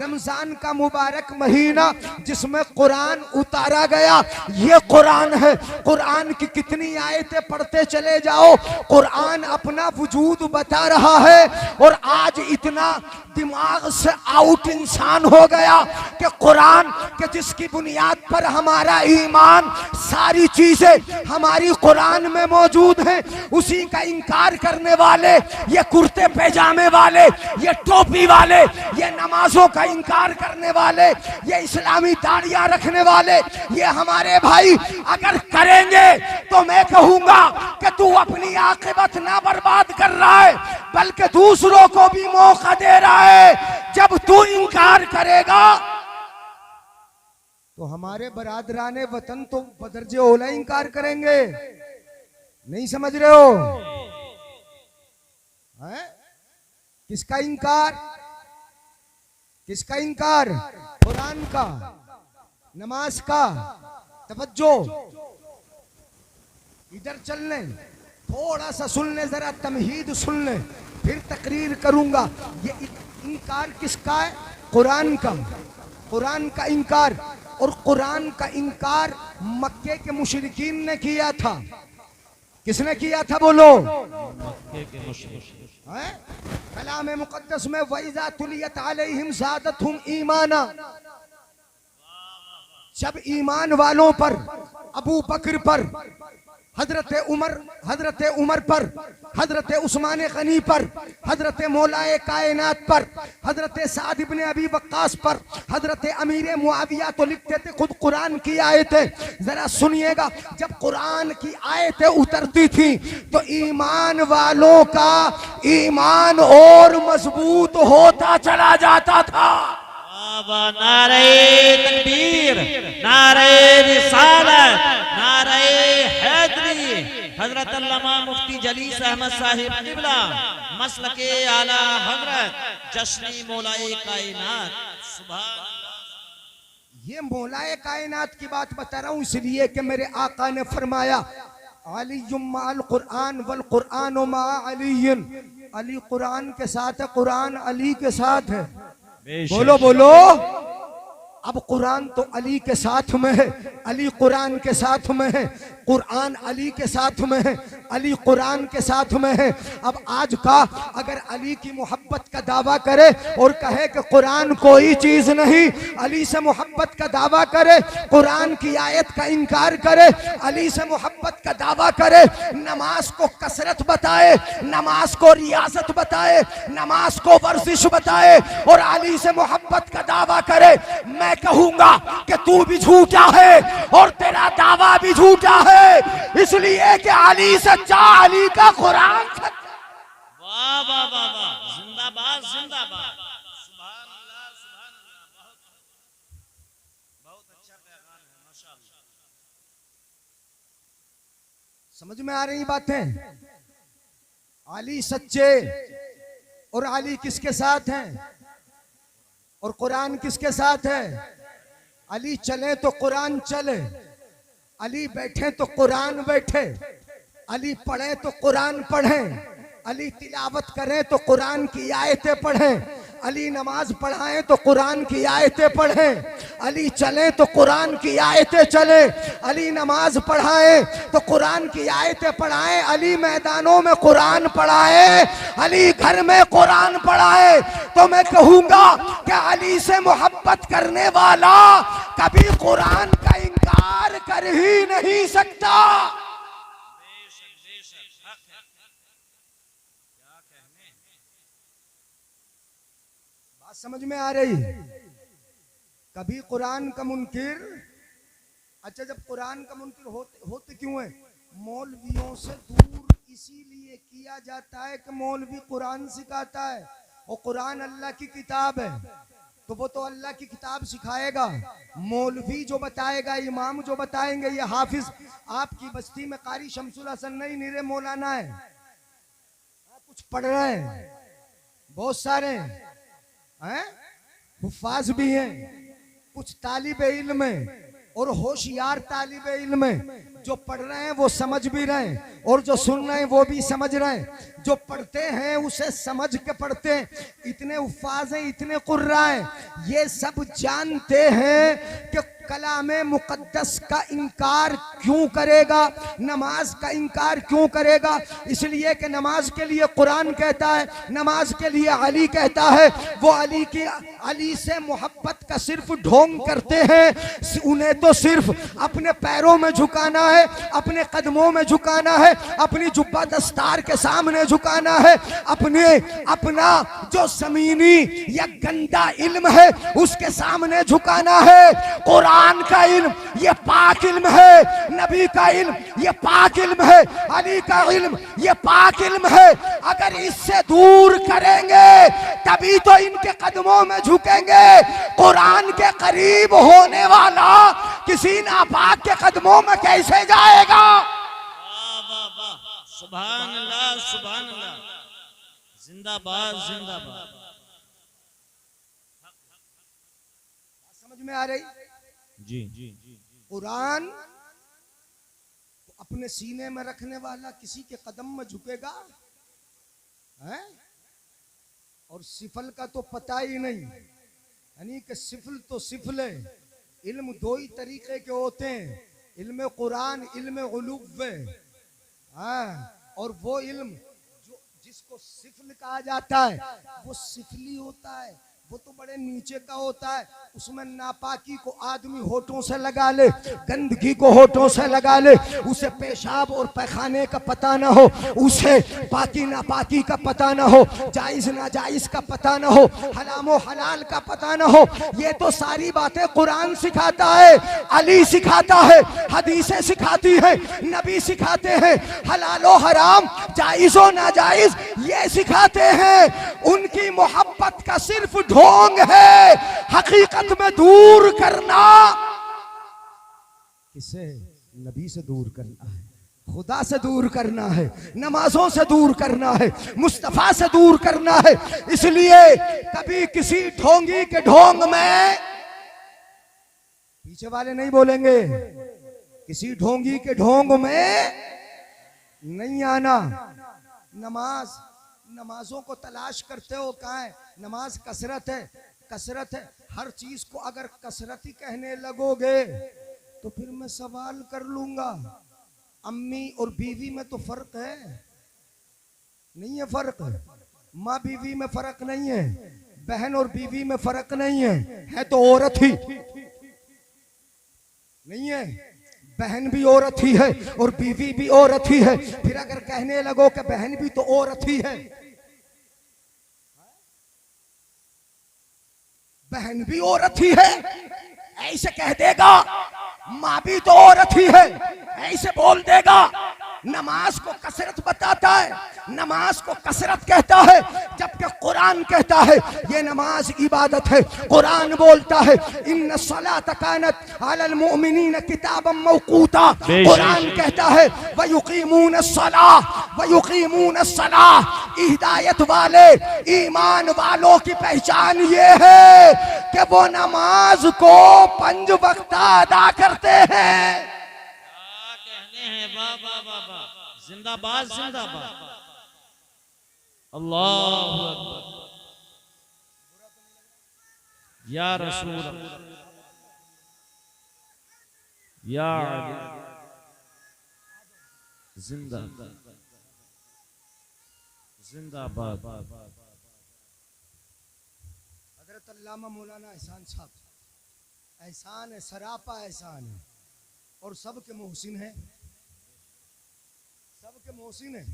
रमजान का मुबारक महीना जिसमें कुरान उतारा गया, ये कुरान है। कुरान की कितनी आयतें पढ़ते चले जाओ, कुरान अपना वजूद बता रहा है। और आज इतना दिमाग से आउट इंसान हो गया कि कुरान के जिसकी बुनियाद पर हमारा ईमान, सारी चीजें हमारी कुरान में मौजूद हैं, उसी का इनकार करने वाले, ये कुर्ते पैजामे वाले, ये टोपी वाले, ये नमाजों का इनकार करने वाले, ये इस्लामी दाढ़ियां रखने वाले, ये हमारे भाई अगर करेंगे तो मैं कहूंगा कि तू अपनी आखिरत ना बर्बाद कर रहा है, बल्कि दूसरों को भी मौका दे रहा है। जब तू इनकार करेगा तो हमारे बरादराने वतन तो बदरजे ओला इनकार करेंगे। नहीं समझ रहे हो? है? किसका इनकार? किसका इनकार? कुरान का, नमाज का। तवज्जो, इधर चलने, थोड़ा सा सुन ले, जरा तमहीद सुन ले, फिर तकरीर करूंगा। ये इनकार किसका है? कुरान का। कुरान का इनकार। और कुरान का इनकार मक्के के मुशरिकीन ने किया था। किसने किया था बोलो? मक्के के मुशरिकीन। कलाम मुकद्दस में वइज़ा तुलियत अलैहिम ज़ादतहुम ईमाना, जब ईमान वालों पर, अबू बकर पर, हजरत उमर पर, हजरत उस्मान गनी पर, हजरत मौलाए कायनात पर, हजरत साद इब्ने अबी वक्कास पर, हजरत अमीर मुआविया तो लिखते थे खुद कुरान की आयतें। जरा सुनिएगा, जब कुरान की आयतें उतरती थी तो ईमान वालों का ईमान और मजबूत होता चला जाता था। नारे तकबीर, नारे रिसालत, नारे हैदरी। हजरत अल्लामा मुफ्ती जलीस अहमद साहिब किबला मसलके आला हजरत जश्नी मौलाए कायनात। ये मौलाए कायनात की बात बता रहा हूं इसलिए कि मेरे आका ने फरमाया, अलीयुम मअल कुरान वल कुरान मा अलीयन। अली कुरान के साथ है, कुरान अली के साथ है। बोलो बोलो। अब कुरान तो अली के साथ में है, अली कुरान के साथ में है, कुरान अली के साथ में है, अली कुरान के साथ में है। अब आज का अगर अली की मोहब्बत का दावा करे और कहे कि कुरान कोई चीज नहीं, अली से मोहब्बत का दावा करे, कुरान की आयत का इनकार करे, अली से मोहब्बत का दावा करे, नमाज को कसरत बताए, नमाज को रियासत बताए, नमाज को वर्जिश बताए और अली से मोहब्बत का दावा करे, मैं कहूंगा कि तू भी झूठा है और तेरा दावा भी झूठा है। इसलिए कि अली सच्चा, अली का कुरान सच्चा। वाह वाह वाह वाह, जिंदाबाद जिंदाबाद, सुभान अल्लाह सुभान अल्लाह। बहुत अच्छा पैगाम है माशाअल्लाह। समझ में आ रही बातें? अली सच्चे। और अली किसके साथ हैं? और कुरान किसके साथ है? अली चले तो कुरान चले, अली बैठे तो कुरान बैठे, अली पढ़े तो कुरान पढ़े, अली तिलावत करें तो कुरान की आयतें पढ़ें, अली नमाज पढ़ाएं तो कुरान की आयतें पढ़ें, अली चलें तो कुरान की आयतें चले, अली नमाज पढ़ाएं तो कुरान की आयतें पढ़ाएं, अली मैदानों में कुरान पढ़ाएं, अली घर में कुरान पढ़ाएं। तो मैं कहूंगा कि अली से मोहब्बत करने वाला कभी कुरान का इनकार कर ही नहीं सकता। समझ में आ रही? कभी कुरान का मुनकिर। अच्छा, जब कुरान का मुनकिर होते क्यों है? मौलवियों से दूर इसीलिए किया जाता है कि मौलवी कुरान सिखाता है और कुरान अल्लाह की किताब है, तो वो तो अल्लाह की किताब सिखाएगा। मौलवी जो बताएगा, इमाम जो बताएंगे, ये हाफिज आपकी बस्ती में कारी शमसुल हसन नहीं, नीरे मौलाना है, कुछ पढ़ रहे हैं, बहुत सारे हैं, हुफ्फाज भी हैं, कुछ तालिब इल्म है, और होशियार तालिब इल्म है, जो पढ़ रहे हैं वो समझ भी रहे हैं और जो सुन रहे हैं वो भी समझ रहे हैं। जो पढ़ते हैं उसे समझ के पढ़ते हैं। इतने उफ़ाज़ हैं, इतने कुर्रा हैं, ये सब जानते हैं कि कलामे मुक़द्दस का इनकार क्यों करेगा, नमाज का इनकार क्यों करेगा। इसलिए कि नमाज के लिए कुरान कहता है, नमाज के लिए अली कहता है। वो अली से मोहब्बत का सिर्फ ढोंग करते हैं। उन्हें तो सिर्फ अपने पैरों में झुकाना है, अपने कदमों में झुकाना है, अपनी जुब्बा दस्तार के सामने झुकाना है, अपना जो ज़मीनी या गंदा इल्म है उसके सामने झुकाना है। कुरान का इल्म ये पाक इल्म है, नबी का इल्म ये पाक इल्म है, अली का इल्म ये पाक इल्म है। अगर इससे दूर करेंगे तभी तो इनके कदमों में झुकेंगे। कुरान के करीब होने वाला किसी नापाक के कदमों में कैसे जाएगा। वाह वाह वाह, सुभान अल्लाह सुभान अल्लाह, जिंदाबाद जिंदाबाद। समझ में आ रही? जी जी कुरान अपने सीने में रखने वाला किसी के कदम में झुकेगा है? और सिफल का तो पता ही नहीं, यानी कि सिफल तो सिफल है। इल्म दो ही तरीके के होते हैं, इल्म कुरान, इल्म उलूव है। हाँ, और वो इल्म जो जिसको सिफल कहा जाता है वो सिफली होता है, वो तो बड़े नीचे का होता है। उसमें नापाकी को आदमी होठों से लगा ले, गंदगी को होठों से लगा ले, उसे पेशाब और पैखाने का पता ना हो, उसे पाकी नापाकी का पता ना हो, जायज नाजायज का पता ना हो, हराम हलाल का पता ना हो। ये तो सारी बातें कुरान सिखाता है, अली सिखाता है, हदीसें सिखाती है, नबी सिखाते हैं। हलालो हराम, जायजो नाजायज ये सिखाते हैं। उनकी मोहब्बत का सिर्फ ढोंग है, हकीकत में दूर करना किसे? नबी से दूर करना है, खुदा से दूर करना है, नमाजों से दूर करना है, मुस्तफा से दूर करना है। इसलिए कभी किसी ढोंगी के ढोंग में, पीछे वाले नहीं बोलेंगे, किसी ढोंगी के ढोंग में नहीं आना। नमाजों को तलाश करते हो, कहाँ है? नमाज कसरत है, कसरत है। हर चीज को अगर कसरत ही कहने लगोगे तो फिर मैं सवाल कर लूंगा, अम्मी और बीवी में तो फर्क है? नहीं है फर्क? माँ बीवी में फर्क नहीं है, बहन और बीवी में फर्क नहीं है तो औरत ही नहीं है। बहन भी औरत ही है और बीवी भी औरत ही है। फिर अगर कहने लगो कि बहन भी तो औरत ही है, बहन भी औरत ही है ऐसे कह देगा, माँ भी तो औरत ही है ऐसे बोल देगा। नमाज को कसरत बताता है, नमाज को कसरत कहता है, जबकि कुरान कहता है ये नमाज इबादत है। कुरान बोलता है इन्ना सलात कानत अलल मुमिनीन किताबम मौकूता। कुरान कहता है व युकीमून सलाह। हिदायत वाले, ईमान वालों की पहचान ये है कि वो नमाज को 5 वक्त अदा करते हैं। वाह वाह वाह वाह, जिंदाबाद जिंदाबाद, अल्लाहु अकबर, या रसूल अल्लाह, या जिंदाबाद जिंदाबाद। हजरत अल्लामा मौलाना एहसान साहब, एहसान है, सरापा एहसान है, और सबके मोहसिन है, सबके मोहसिन है।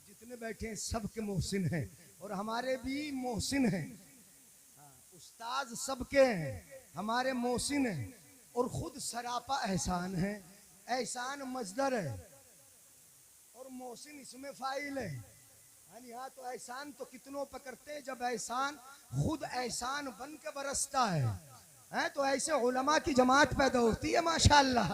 जितने बैठे हैं सबके मोहसिन हैं और हमारे भी मोहसिन हैं। उस्ताद सबके हैं, हमारे मोहसिन हैं और खुद सरापा एहसान है। एहसान मजदर है और मोहसिन इसमें फाइल है। हाँ, तो एहसान तो कितनों पकड़ते हैं जब एहसान खुद एहसान बन के बरसता है। तो ऐसे उलमा की जमात पैदा होती है माशाअल्लाह।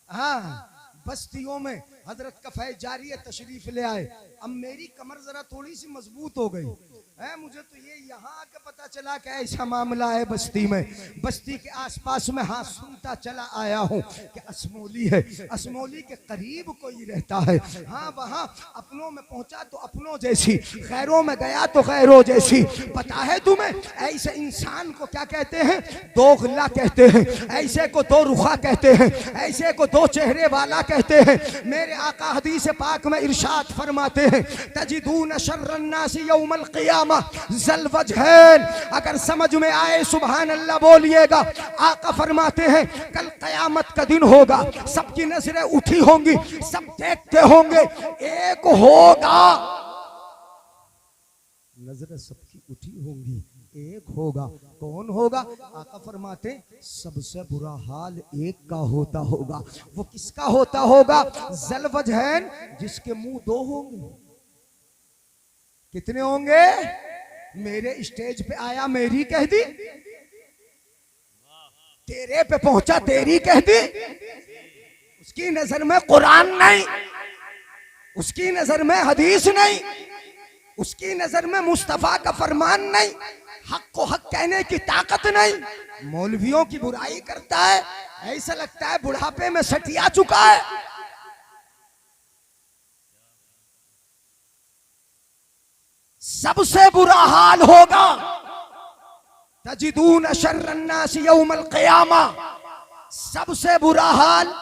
हाँ, बस्तियों में हजरत का फैज जारी है, तशरीफ ले आए। अब मेरी कमर जरा थोड़ी सी मजबूत हो गई है। मुझे तो ये यहाँ आके पता चला कि ऐसा मामला है बस्ती में, बस्ती के आसपास में। हाँ, सुनता चला आया हूँ कि असमोली है, असमोली के करीब कोई रहता है। हाँ, वहाँ अपनों में पहुँचा तो अपनों जैसी, गैरों में गया तो गैरों जैसी। पता है तुम्हें ऐसे इंसान को क्या कहते हैं? दोगला कहते हैं, ऐसे को दो रुखा कहते हैं, ऐसे को दो चेहरे वाला कहते हैं। मेरे आका हदीस पाक में इरशाद फरमाते हैं, तजिदून शर्रन्नास यौमल क़ियामा ज़ल वजहैन। अगर समझ में आए सुभान अल्लाह बोलिएगा। आका फरमाते हैं कल क़यामत का दिन होगा, सबकी नजरें उठी होंगी, सब देखते होंगे, एक होगा, नजरें सबकी उठी होंगी, एक होगा। कौन होगा? आका फरमाते सबसे बुरा हाल एक का होता होगा। वो किसका होता होगा? ज़ल वजहैन, जिसके मुंह दो होंगे। कितने होंगे? मेरे स्टेज पे आया मेरी कह दी, तेरे पे पहुंचा तेरी कह दी। उसकी नजर में कुरान नहीं, उसकी नजर में हदीस नहीं, उसकी नजर में मुस्तफा का फरमान नहीं, हक को हक कहने की ताकत नहीं। मौलवियों की बुराई करता है, ऐसा लगता है बुढ़ापे में सटिया चुका है। सबसे बुरा हाल होगा तजिदून शर्रन्नास यौमल क़ियामा। सबसे बुरा हाल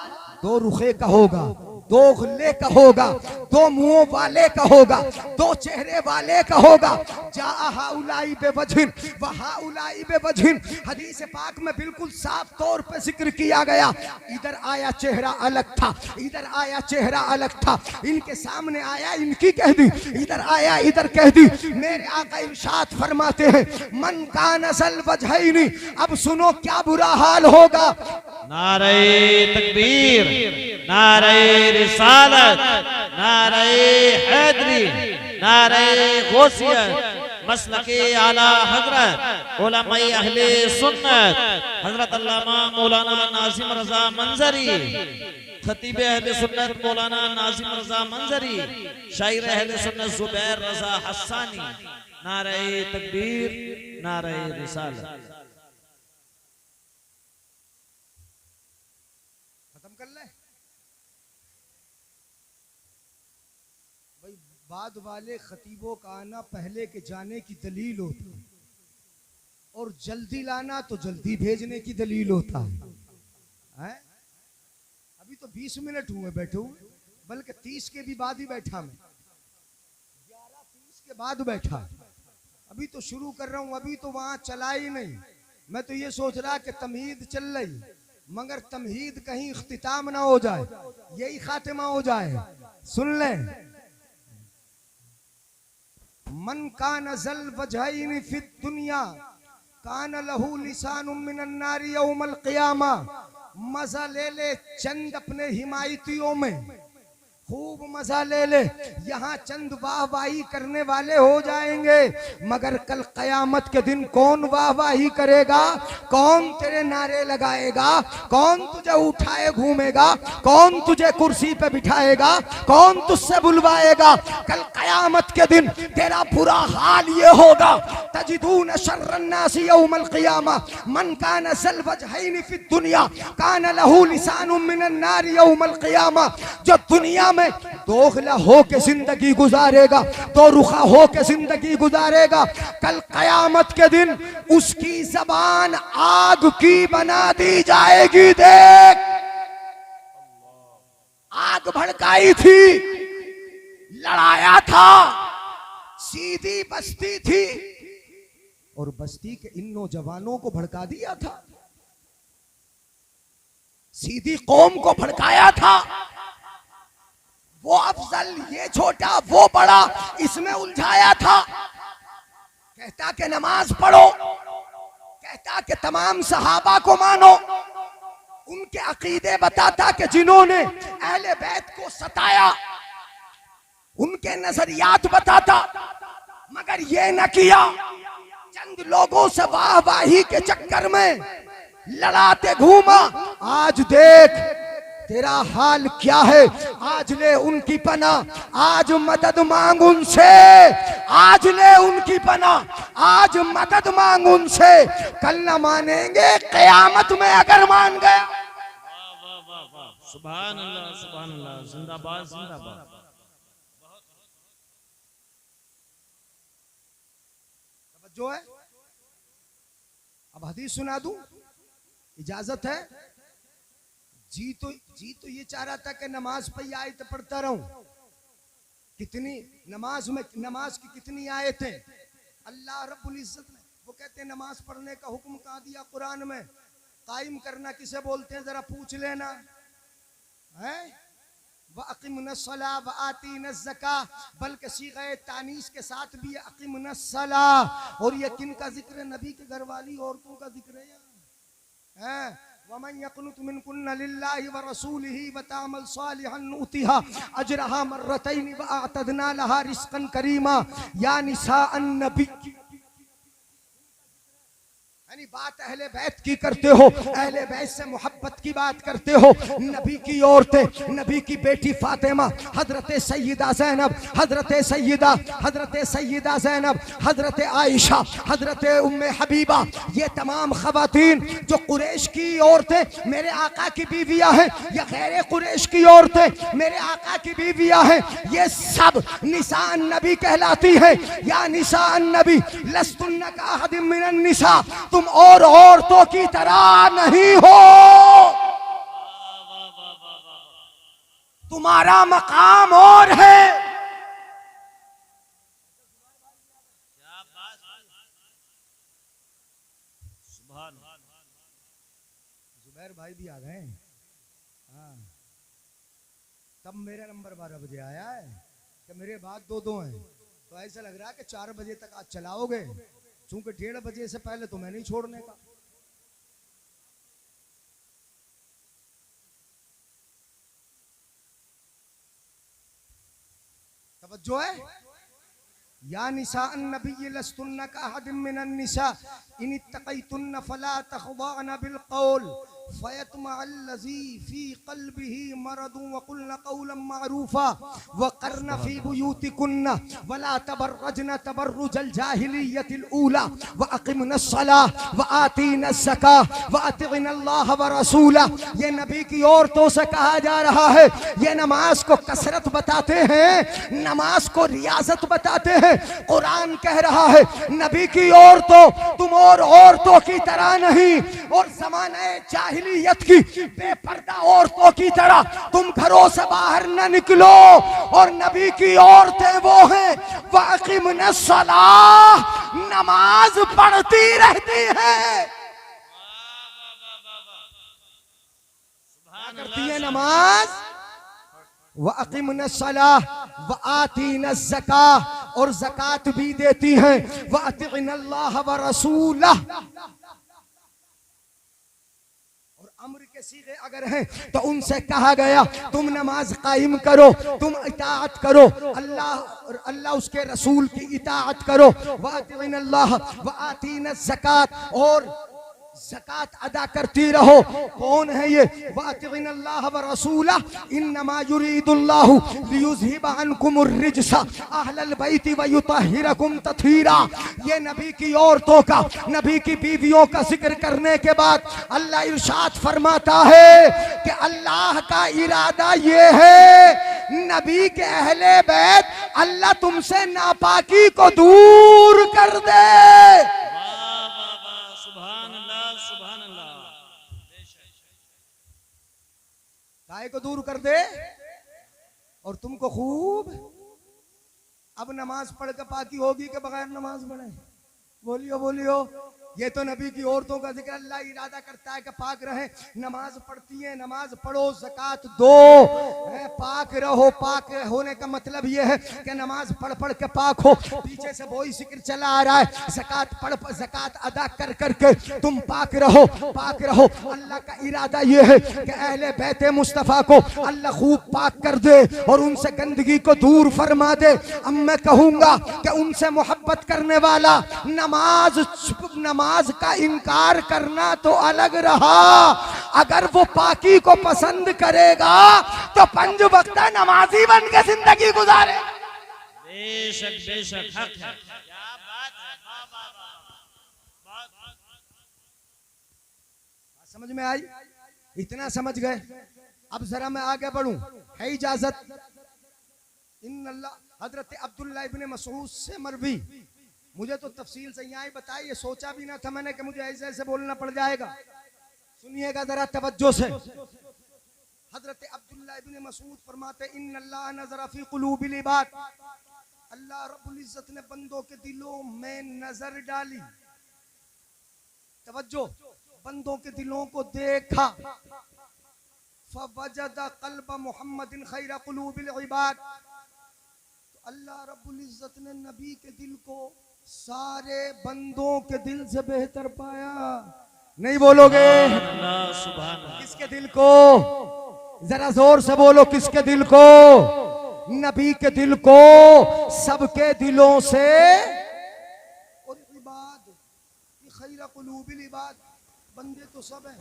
दो रुखे का होगा, दो गुल्ले का होगा, दो मुंहों वाले का होगा, दो चेहरे वाले का होगा। जा हाउलाई बेवजहिन व हाउलाई बेवजहिन। हदीस पाक में बिल्कुल साफ तौर पे जिक्र किया गया। इधर आया चेहरा अलग था, इधर आया चेहरा अलग था, इनके सामने आया इनकी कह दी, इधर आया इधर कह दी। मेरे आका इरशाद फरमाते हैं मन कान ज़ल वजहैनी। अब सुनो क्या बुरा हाल होगा। नारे तकबीर, नारे रिसालत, नारे हैदरी, नारे गौसियत, मसलके आला हजरत उलमाए अहले सुन्नत हजरत अल्लामा मौलाना नाज़िम रज़ा मंजरी, खतीब अहले सुन्नत मौलाना नाज़िम रज़ा मंजरी, शायर अहले सुन्नत ज़ुबैर रज़ा हस्सानी। नारे तकबीर, नारे रिसालत। कर ले भाई। बाद वाले खतीबों का आना पहले के जाने की दलील होता है, और जल्दी लाना तो जल्दी भेजने की दलील होता है? अभी तो 20 मिनट हुए बैठे हुए, बल्कि 30 के भी बाद ही बैठा मैं, 11:30 के बाद बैठा। अभी तो शुरू कर रहा हूं, अभी तो वहां चला ही नहीं। मैं तो ये सोच रहा कि तमहीद चल रही, मगर तमहीद कहीं इख्तिताम ना हो जाए, यही खातिमा हो जाए। सुन ले, मन कान ज़ल वजहैनि फिद दुनिया कान लहू लिसानुम मिनन नारी यौमल क़ियामा। मजा ले ले चंद अपने हिमायतियों में, खूब मजा ले ले। यहाँ चंद वाहवाही करने वाले हो जाएंगे, मगर कल कयामत के दिन कौन वाहवाही करेगा? कौन तेरे नारे लगाएगा? कौन तुझे उठाए घूमेगा? कौन तुझे कुर्सी पे बिठाएगा? कौन तुझसे बुलवाएगा? कल कयामत के दिन तेरा बुरा हाल ये होगा। तजिदून शर्रन्नास यौमल क़ियामा मन कान ज़ल वजहैनि फिद दुनिया कान लहू लिसानुम मिनन नार यौमल क़ियामा। जो दुनिया में दोगला हो के जिंदगी गुजारेगा, दो रुखा हो के जिंदगी गुजारेगा, कल कयामत के दिन उसकी जबान आग की बना दी जाएगी। देख, आग भड़काई थी, लड़ाया था, सीधी बस्ती थी, और बस्ती के इन नौजवानों को भड़का दिया था, सीधी कौम को भड़काया था। वो अफजल, ये छोटा, वो बड़ा, इसमें उलझाया था। कहता कि नमाज पढ़ो, कहता कि तमाम सहाबा को मानो, उनके अकीदे बताता कि जिन्होंने अहले बैत को सताया उनके नजरियात बताता, मगर ये न किया। चंद लोगों से वाहवाही के चक्कर में लड़ाते घूमा। आज देख तेरा हाल क्या है? आज ले उनकी पना, आज मदद मांग उनसे, आज ले उनकी पना, आज मदद मांग उनसे। कल न मानेंगे, क़यामत में अगर मान गया। वाह वाह वाह, सुभान अल्लाह सुभान अल्लाह, जिंदाबाद जिंदाबाद। जो है अब हदीस सुना दूं, इजाजत है? जी तो ये चाह रहा था कि नमाज पे ये आयत पढ़ता रहूं। कितनी नमाज की कितनी आयतें अल्लाह रब्बुल इज्जत ने, वो कहते हैं नमाज पढ़ने का हुक्म कहाँ दिया कुरान में? कायम करना किसे बोलते हैं जरा पूछ लेना है। वअक़िमुन्नस्सला वआतीनज़्ज़का, बल्कि सीग़े तानीस के साथ भी अक़िमुन्नस्सला। और ये किन का जिक्र है? नबी के घर वाली औरतों का जिक्र है। वमन यक़नुत मिनकुन्न लिल्लाहि व रसूलिही व तअमल सालिहन नुतिहा अजरहा मर्रतैन व अअतदना लहा रिज़्क़न करीमा। या निसाअन नबी, यानी बात अहले बैत की करते हो, अहले बैत से मोहब्बत की बात करते हो। नबी की औरतें, नबी की बेटी फातिमा, हजरत सैयदा ज़ैनब, हजरत सैयदा ज़ैनब, हजरत आयशा, हजरत उम्मे हबीबा, ये तमाम खवातीन जो कुरैश की औरतें मेरे आका की बीवियां हैं, या गैर कुरैश की औरतें मेरे आका की बीवियां हैं, ये सब निसान नबी कहलाती है। या निसान नबी लस्तुन्ना का अहदिम मिनन निसा, तुम और औरतों की तरह नहीं हो, तुम्हारा मकाम और है। क्या बात, सुभान। जुबैर भाई भी आ गए। हाँ, तब मेरा नंबर 12 बजे आया है कि मेरे बाद दो हैं, तो ऐसा लग रहा है कि 4 बजे तक आज चलाओगे, चूंकि 1:30 बजे से पहले तो मैं नहीं छोड़ने का। तवज्जो है? या निसाअन नबी लस्तुन्ना का अहदिम मिनन निसा इन इत्तक़ैतुन्न फला तख़ज़अन बिल क़ौल फ़यत्मअल्लज़ी फ़ी क़ल्बिही मरदुन वक़ुल्न क़ौलन मअरूफ़ा वक़र्न फ़ी बुयूतिकुन्न वला तबर्रजन तबर्रुजल जाहिलिय्यतिल ऊला वअक़िमनस्सलाह वआतीनज़्ज़काह वअतिअनल्लाह व रसूलह। ये नबी की औरतों से कहा जा रहा है। ये नमाज को कसरत बताते हैं, नमाज को रियाजत बताते हैं। कुरान कह रहा है नबी की औरतों, तुम और औरतों की तरह नहीं, और ज़माने जाहिलियत की बेपर्दा औरतों की तरह तुम घरों से बाहर न निकलो। और नबी की औरतें वो हैं वअक़िमनस्सलाह, नमाज पढ़ती रहती हैं। क्या करती है नमाज? वअक़िमनस्सलाह वआतीनज़्ज़काह, और ज़कात भी देती हैं। वअतिअनल्लाह व रसूलह, और अम्र के सीगे अगर हैं तो उनसे कहा गया तुम नमाज कायम करो, तुम इताअत करो, अल्लाह उसके रसूल की इताअत करो। वअतिअनल्लाह वआतीनज़्ज़कात, और ज़कात अदा करती रहो। कौन है ये? वअतिअनल्लाह व रसूलह इन्नमा युरीदुल्लाहु लियुज़हिबा अन्कुमुर रिज्सा अहलल बैति व युतहिरकुम तत्हीरा। ये नबी की औरतों का, नबी की बीवियों का जिक्र करने के बाद अल्लाह इरशाद फरमाता है कि अल्लाह का इरादा ये है नबी के अहले बैत अल्लाह तुमसे नापाकी को दूर कर दे। काय को दूर कर दे, और तुमको खूब। अब नमाज पढ़ के पाकी होगी कि बगैर नमाज पढ़े? बोलियो बोलियो। ये तो नबी की औरतों का जिक्र, अल्लाह इरादा करता है कि पाक रहे। नमाज पढ़ती है, नमाज पढ़ो, ज़कात दो, पाक रहो। पाक होने का मतलब ये है कि नमाज पढ़ पढ़ के पाक हो। पीछे से वही जिक्र चला आ रहा है, ज़कात अदा कर करके तुम पाक रहो, पाक रहो। अल्लाह का इरादा ये है कि अहले बैते मुस्तफ़ा को अल्लाह खूब पाक कर दे और उनसे गंदगी को दूर फरमा दे। अब मैं कहूँगा कि उनसे मोहब्बत करने वाला नमाज का इनकार करना तो अलग रहा, अगर वो पाकी को पसंद करेगा तो 5 वक्त नमाजी बन के जिंदगी गुजारे। बेशक बेशक हक है। क्या बात है, वाह वाह वाह, बहुत समझ में आई? इतना समझ गए? अब जरा मैं आगे बढ़ूं, है इजाजत? इन्नल्लाह हजरत अब्दुल्लाह इब्ने मसऊद से मरवी, मुझे तो तफसील से यहाँ बताई, ये सोचा भी ना था मैंने कि मुझे ऐसे ऐसे बोलना पड़ जाएगा। सुनिएगा जरा तवज्जो से। हजरत अब्दुल्लाह इब्ने मसऊद फरमाते इन्नल्लाह नज़रा फी क़ुलूबिल इबाद, अल्लाह रब्बुल इज्जत ने बंदों के दिलों में नजर डाली। तवज्जो, बंदों के दिलों को देखा। फवजदा क़ल्ब मुहम्मदिन खैर क़ुलूबिल इबाद, अल्लाह रब्बुल इज्जत ने नबी के दिल को सारे बंदों के दिल से बेहतर पाया। नहीं बोलोगे? किसके दिल को? जरा जोर से बोलो, किसके दिल को? नबी के दिल को सबके दिलों से। और इबाद, खैर क़ुलूबिल इबाद, बंदे तो सब हैं।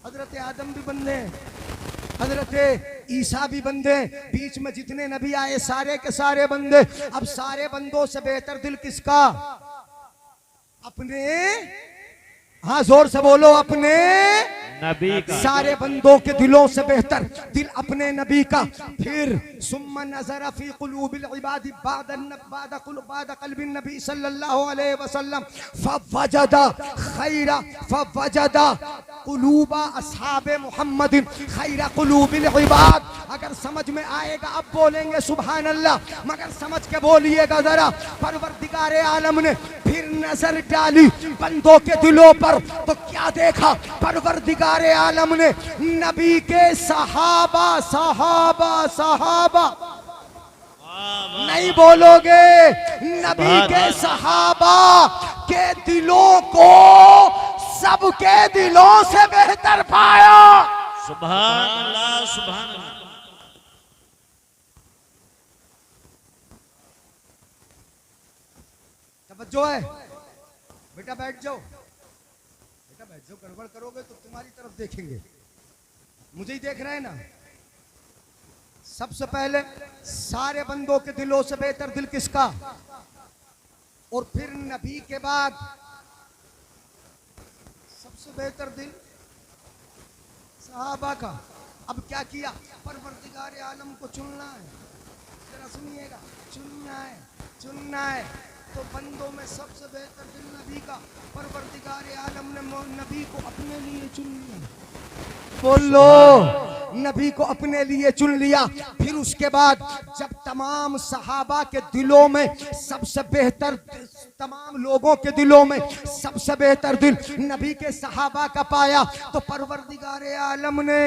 हजरत आदम भी बंदे हैं, हजरत ईसा भी बंदे, बीच में जितने नबी आए सारे के सारे बंदे। अब सारे बंदों से बेहतर दिल किसका? अपने, हाँ जोर से बोलो, अपने नबी का। सारे बंदों के दिलों से बेहतर दिल अपने नबी का। फिर सुम्मा नज़रा फी क़ुलूबिल इबाद बाद क़ल्बिन नबी सल्लल्लाहु अलैहि वसल्लम फवजदा क़ुलूबा अस्हाबे मुहम्मदिन खैर क़ुलूबिल इबाद। अगर समझ में आएगा अब बोलेंगे सुभान अल्लाह, मगर समझ के बोलिएगा जरा। परवरदिगारे आलम ने फिर नजर डाली बंदों के दिलों पर, तो क्या देखा? परवरदिगारे आलम ने नबी के सहाबा सहाबा सहाबा, नहीं बोलोगे? नबी के सहाबा के दिलों को सबके दिलों से बेहतर पाया। सुभान अल्लाह, सुभान अल्लाह। तवज्जो है बेटा, बैठ जाओ बेटा, बैठ जाओ। गड़बड़ करोगे तो तुम्हारी तरफ देखेंगे, मुझे ही देख रहे हैं ना। सबसे पहले सारे बंदों के दिलों से बेहतर दिल किसका? और फिर नबी के बाद सबसे बेहतर दिल सहाबा का। अब क्या किया? परवरदिगार आलम को चुनना है। जरा सुनिएगा, चुनना है, चुनना है तो बंदों में सबसे बेहतर दिल नबी का। परवरदिगार आलम ने नबी को अपने लिए चुन लिया। बोलो, नबी को अपने लिए चुन लिया। फिर उसके बाद जब तमाम सहाबा के दिलों में सबसे बेहतर, तमाम लोगों के दिलों में सबसे बेहतर दिल नबी के सहाबा का पाया, तो परवरदिगार आलम ने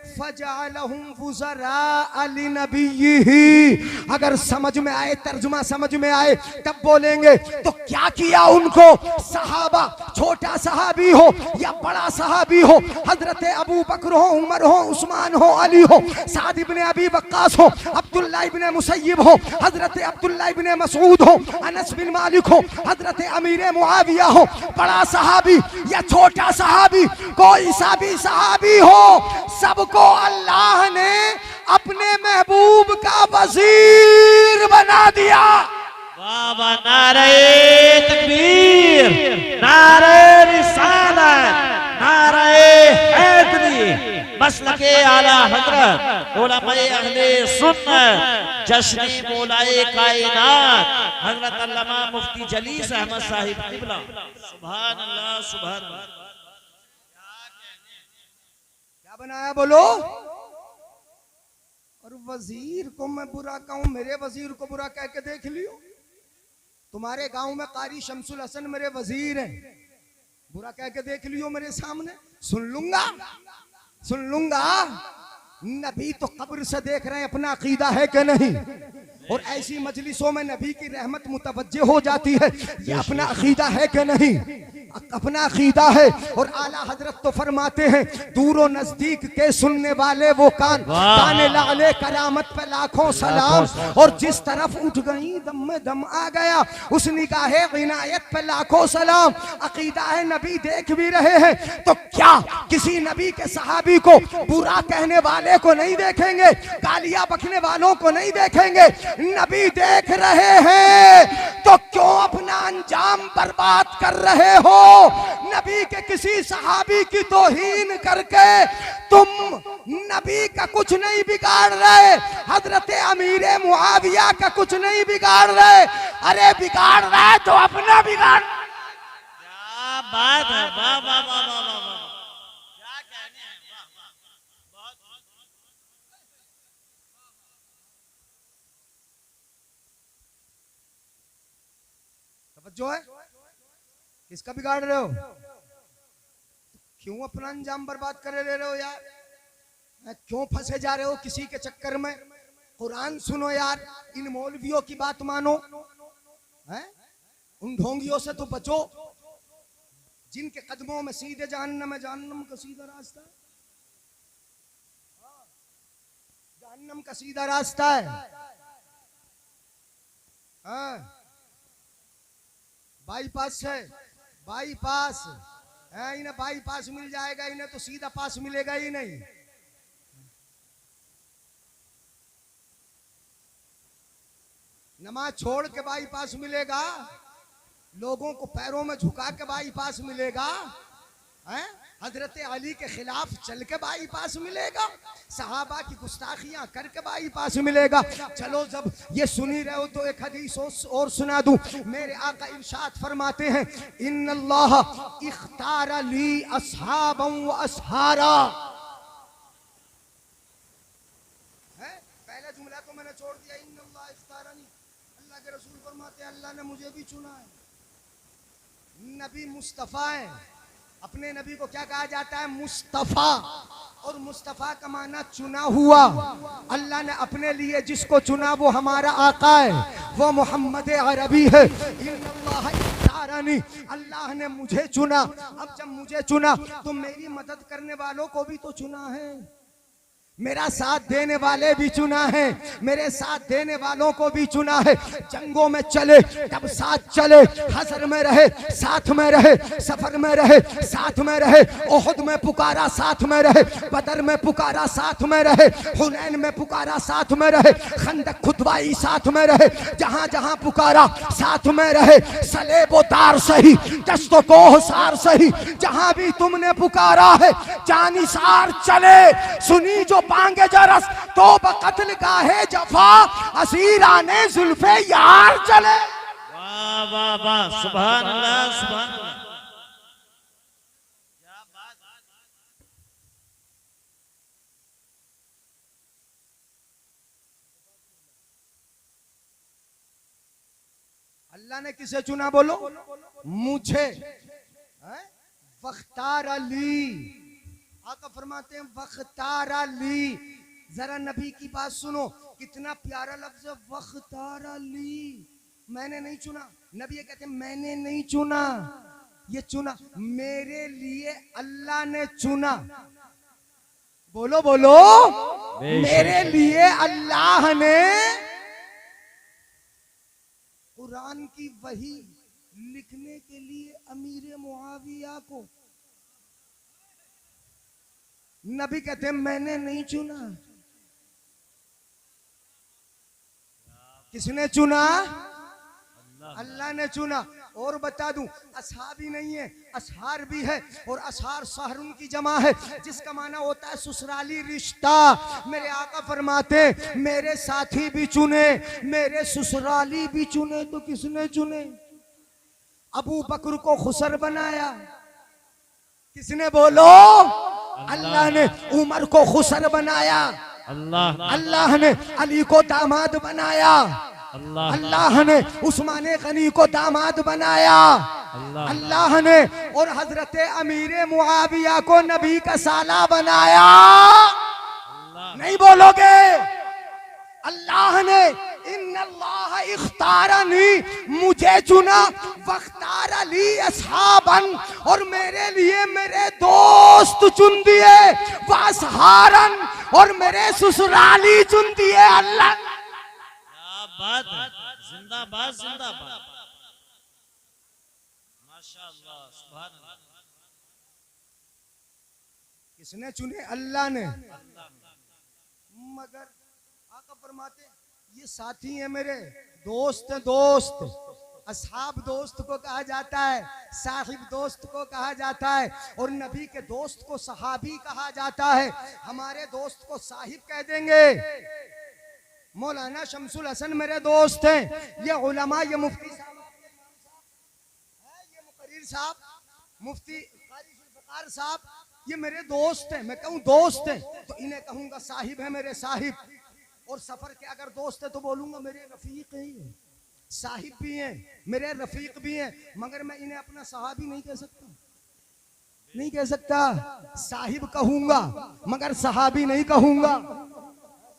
फजअलहुम वुज़रा लिनबिय्यिही। अगर समझ में आए, तर्जुमा समझ में आए तब बोलेंगे। तो क्या किया उनको? सहाबा, छोटा सहाबी हो या बड़ा सहाबी हो, हजरत अबू बकर हो, उमर हो, उस्मान हो, अली हो, साद इब्ने अबी वक्कास हो, अब्दुल्लाह इब्ने मुसय्यब हो, हजरत अब्दुल्लाह इब्ने मसऊद हो, अनस बिन मालिक हो, हजरत अमीर मुआविया हो, बड़ा सहाबी या छोटा सहाबी, कोई सा भी सहाबी हो, सबको अल्लाह ने अपने महबूब का वजीर बना दिया। वाह वाह, नारे तकबीर, नारे रिसालत, नारे हैदरी, मसलके आला हजरत, उलमाए अहले सुन्नत, जश्न मौलाए कायनात हजरत अल्लामा मुफ्ती जलीस अहमद साहिब क़िबला। सुभान अल्लाह, सुभान अल्लाह। क्या बनाया बोलो? और वजीर को मैं बुरा कहूं, मेरे वजीर को बुरा कह के देख लियो। तुम्हारे गांव में कारी शमसुल हसन मेरे वजीर हैं, बुरा कह के देख लियो मेरे सामने, सुन लूंगा, सुन लूंगा। नबी तो कब्र से देख रहे हैं, अपना अकीदा है कि नहीं? और ऐसी मजलिसों में नबी की रहमत मुतवज्जे हो जाती है। ये अपना अकीदा है कि नहीं? अपना अकीदा है। और आला हजरत तो फरमाते हैं, दूर और नजदीक के सुनने वाले वो कान, काने लाले करामत पे लाखों सलाम। और जिस तरफ उठ गई दम में दम आ गया, उस निगाहे इनायत पे लाखों सलाम। अकीदा है नबी देख भी रहे हैं, तो क्या किसी नबी के सहाबी को बुरा कहने वाले को नहीं देखेंगे, गालियां बकने वालों को नहीं देखेंगे? नबी देख रहे हैं तो क्यों अपना अंजाम बर्बाद कर रहे हो? नबी के किसी सहाबी की तौहीन करके तुम नबी का कुछ नहीं बिगाड़ रहे, हजरत अमीर मुआविया का कुछ नहीं बिगाड़ रहे। अरे बिगाड़ रहे तो अपना बिगाड़। क्या बात है, वाह वाह वाह वाह वाह वाह, क्या कहने हैं, वाह वाह, बहुत तवज्जो है। किसका बिगाड़ रहे हो? क्यों अपना अंजाम बर्बाद कर ले रहे हो यार? क्यों फंसे जा रहे हो किसी के चक्कर में? कुरान सुनो यार, इन मौलवियों की बात मानो, हैं? उन ढोंगियों से तो बचो जिनके कदमों में सीधे जहन्नम है। जहन्नम का सीधा रास्ता, जहन्नम का सीधा रास्ता है। हाँ, बाईपास है, बाईपास है। इन्हें बाईपास मिल जाएगा, इन्हें तो सीधा पास मिलेगा ही नहीं। नमाज छोड़ के बाईपास मिलेगा, लोगों को पैरों में झुका के बाईपास मिलेगा, हैं? हजरत अली के खिलाफ चल के बाईपास मिलेगा, सहाबा की गुस्ताखियां करके बाईपास मिलेगा। चलो जब ये सुनी रहे हो तो एक हदीस और सुना दूं। मेरे आका इरशाद फरमाते हैं, इन्नल्लाह इख्तार ली अस्हाबन व असहारा। पहला जुमला तो मैंने छोड़ दिया, इन्नल्लाह इख्तारनी। अल्लाह के रसूल फरमाते हैं, अल्लाह ने मुझे भी चुना है। नबी मुस्तफा है। अपने नबी को क्या कहा जाता है? मुस्तफा। और मुस्तफा का माना चुना हुआ। अल्लाह ने अपने लिए जिसको चुना वो हमारा आका है, वो मोहम्मद अरबी है। अल्लाह ने मुझे चुना। अब जब मुझे चुना तो मेरी मदद करने वालों को भी तो चुना है, मेरा साथ देने वाले भी चुना है, मेरे साथ देने वालों को भी चुना है। जंगों में चले तब साथ चले, हसर में रहे साथ में रहे, सफर में रहे साथ में रहे, ओहद में पुकारा साथ में रहे, बदर में पुकारा साथ में रहे, हुनैन में पुकारा साथ में रहे, खंदक खुदवाई साथ में रहे, जहां जहां पुकारा साथ में रहे। सलेबो दार सही, दस्तो कोह सार सही, जहां भी तुमने पुकारा है जानिसार चले। सुनी जो पांगे जरस तो बकत्ल गाहे जफा, असीराने जुल्फे यार चले। वाह वाह वाह, सुभान अल्लाह सुभान अल्लाह, क्या बात। अल्लाह ने किसे चुना बोलो? मुझे। वख्तार अली, आका फरमाते हैं वख्तार अली। जरा नबी की बात सुनो, कितना प्यारा लफ्ज है वख्तार अली। मैंने नहीं चुना, नबी ये कहते हैं मैंने नहीं चुना, ये चुना मेरे लिए अल्लाह ने चुना। बोलो बोलो, मेरे लिए अल्लाह ने कुरान की वही लिखने के लिए अमीर मुआविया को, नबी कहते हैं मैंने नहीं चुना। किसने चुना? अल्लाह ने चुना। और बता दूं, असहाबी नहीं है, असहार भी है। और असहार सहरुन की जमा है, जिसका माना होता है ससुराली रिश्ता। मेरे आका फरमाते मेरे साथी भी चुने, मेरे ससुराली भी चुने। तो किसने चुने? अबू बकर को खुसर बनाया। किसने? बोलो। अल्लाह ने उमर को खुसर बनाया, अल्लाह ने अली को दामाद बनाया, अल्लाह ने उस्मान गनी को दामाद बनाया, अल्लाह ने और हजरत अमीर मुआविया को नबी का साला बनाया। नहीं बोलोगे? अल्लाह ने इन्नल्लाह इख्तारनी, मुझे चुना, वख्तार अली असहाबन, और मेरे लिए मेरे दोस्त चुन दिए, वासहारन, और मेरे ससुराली चुन दिए। अल्लाह क्या बात है, जिंदाबाद जिंदाबाद, माशाअल्लाह, सुभान अल्लाह। किसने चुने? अल्लाह ने। मगर आका फरमाते ये साथी है मेरे, दोस्त हैं, दोस्त। असहाब दोस्त को कहा जाता है, साहिब दोस्त को कहा जाता है, और नबी के दोस्त को सहाबी कहा जाता है। हमारे दोस्त को साहिब कह देंगे। मौलाना शमसुल हसन मेरे दोस्त हैं, ये उलमा, ये मुफ्ती साहब, ये मुकर्रिर साहब, मुफ्ती कारी जुल्फ़िकार साहब, ये मेरे दोस्त हैं। मैं कहूँ दोस्त हैं तो इन्हें कहूंगा साहिब है मेरे, साहिब। और सफर के अगर दोस्त है तो बोलूंगा मेरे रफीक हैं, साहिब भी हैं, मेरे रफीक भी हैं। मगर मैं इन्हें अपना सहाबी नहीं कह सकता, नहीं कह सकता। साहिब कहूंगा मगर सहाबी नहीं कहूंगा।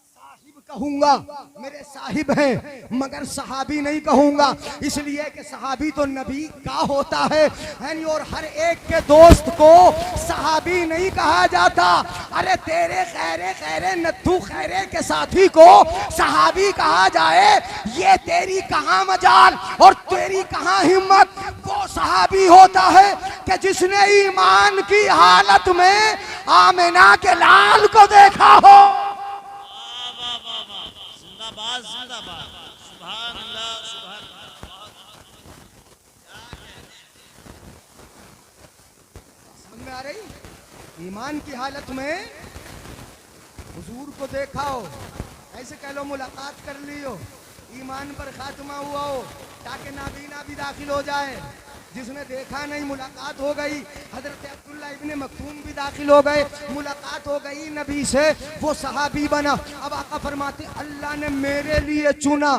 साहिब कहूंगा, मेरे साहिब हैं, मगर सहाबी नहीं कहूंगा, इसलिए कि सहाबी तो नबी का होता है यानी। और हर एक के दोस्त को सहाबी नहीं कहा जाता। अरे तेरे खैरे खैरे नत्थू खैरे के साथी को सहाबी कहा जाए, ये तेरी कहां मजाल और तेरी कहां हिम्मत। वो सहाबी होता है कि जिसने ईमान की हालत में आमिना के लाल को देखा हो। जिंदाबाद जिंदाबाद, सुभान अल्लाह, सुभान अल्लाह। समझ में आ रही? ईमान की हालत में हुजूर को देखा हो, ऐसे कह लो मुलाकात कर ली हो, ईमान पर खात्मा हुआ हो, ताकि नाबीना भी दाखिल हो जाए। जिसने देखा नहीं, मुलाकात हो गई, हजरत अब्दुल्ला इब्ने मक्तूम भी दाखिल हो गए, मुलाकात हो गई नबी से, वो सहाबी बना। अब आका फरमाते अल्लाह ने मेरे लिए चुना,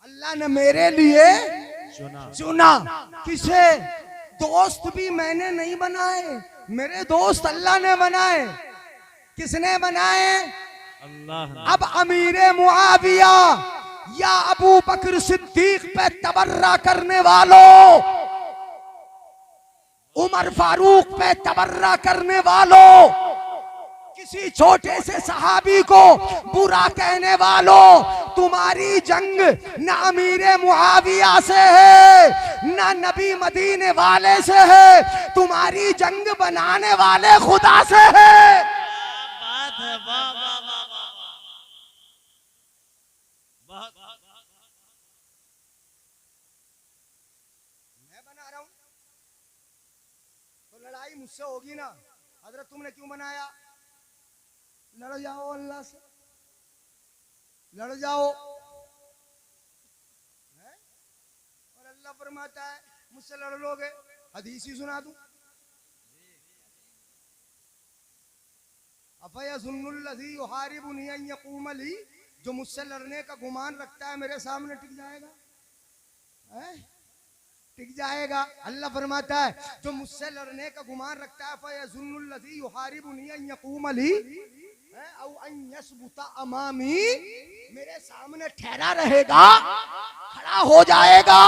अल्लाह ने मेरे लिए चुना। किसे? दोस्त भी मैंने नहीं बनाए, मेरे दोस्त अल्लाह ने बनाए। किसने बनाए? अल्लाह। अब अमीरे मुआविया या अबू बकर सिद्दीक पे तबर्रा करने वालों, उमर फारूक पे तबर्रा करने वालों, किसी छोटे से सहाबी को बुरा कहने वालों, तुम्हारी जंग न अमीरे मुआविया से है न नबी मदीने वाले से है, तुम्हारी जंग बनाने वाले खुदा से है। बात है, वाह वाह वाह वाह, बहुत। मैं बना रहा हूं तो लड़ाई मुझसे होगी ना। हजरत तुमने क्यों बनाया? लड़ जाओ अल्लाह से, लड़ जाओ। है? और अल्लाह फरमाता है मुझसे लड़ लोगे, हदीस ही सुना दूं। अफयज़ुन्नुल्लज़ी युहारिबुनी अन यक़ूम ली, जो मुझसे लड़ने का गुमान रखता है मेरे सामने टिक जाएगा? है? टिक जाएगा। अल्लाह फरमाता है जो मुझसे लड़ने का गुमान रखता है, फयज़ुन्नुल्लज़ी युहारिबुनी अन यक़ूम ली औ अन यसबुता अमामी, मेरे सामने ठहरा रहेगा, खड़ा हो जाएगा।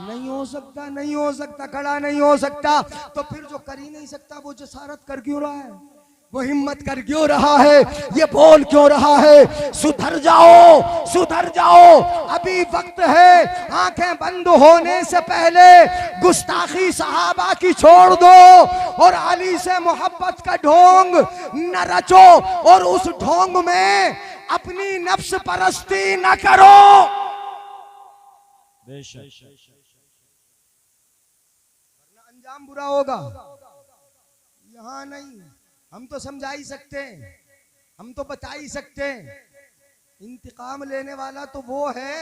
नहीं हो सकता, नहीं हो सकता, खड़ा नहीं हो सकता। तो फिर जो कर ही नहीं सकता वो जसारत कर क्यों रहा है? वो हिम्मत कर क्यों रहा है? ये बोल क्यों रहा है? सुधर जाओ, सुधर जाओ, अभी वक्त है। आंखें बंद होने से पहले गुस्ताखी सहाबा की छोड़ दो और अली से मोहब्बत का ढोंग न रचो और उस ढोंग में अपनी नफ्स परस्ती न करो। वरना अंजाम बुरा होगा। यहाँ नहीं, हम तो समझा ही सकते हैं, हम तो बता ही सकते हैं। इंतकाम लेने वाला तो वो है,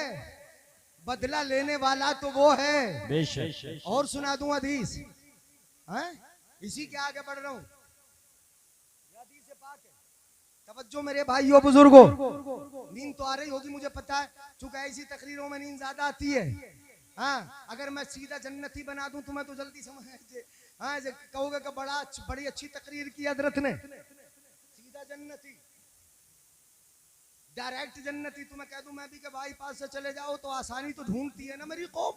बदला लेने वाला तो वो है। और सुना दूं हदीस, हैं? इसी के आगे बढ़ रहा हूं। हदीस पाक है। तवज्जो मेरे भाइयों बुजुर्गों, नींद तो आ रही होगी मुझे पता है, चूंकि ऐसी तकरीरों में नींद ज्यादा आती है। हाँ, अगर मैं सीधा जन्नती बना दूं तुम्हें तो जल्दी समझ हाँ, कहोगे कि बड़ी अच्छी तकरीर की हजरत ने, सीधा जन्नती। डायरेक्ट जन्नती तुम्हें कह दूं मैं भी कि बाईपास से चले जाओ तो आसानी तो ढूंढती है ना मेरी कौम।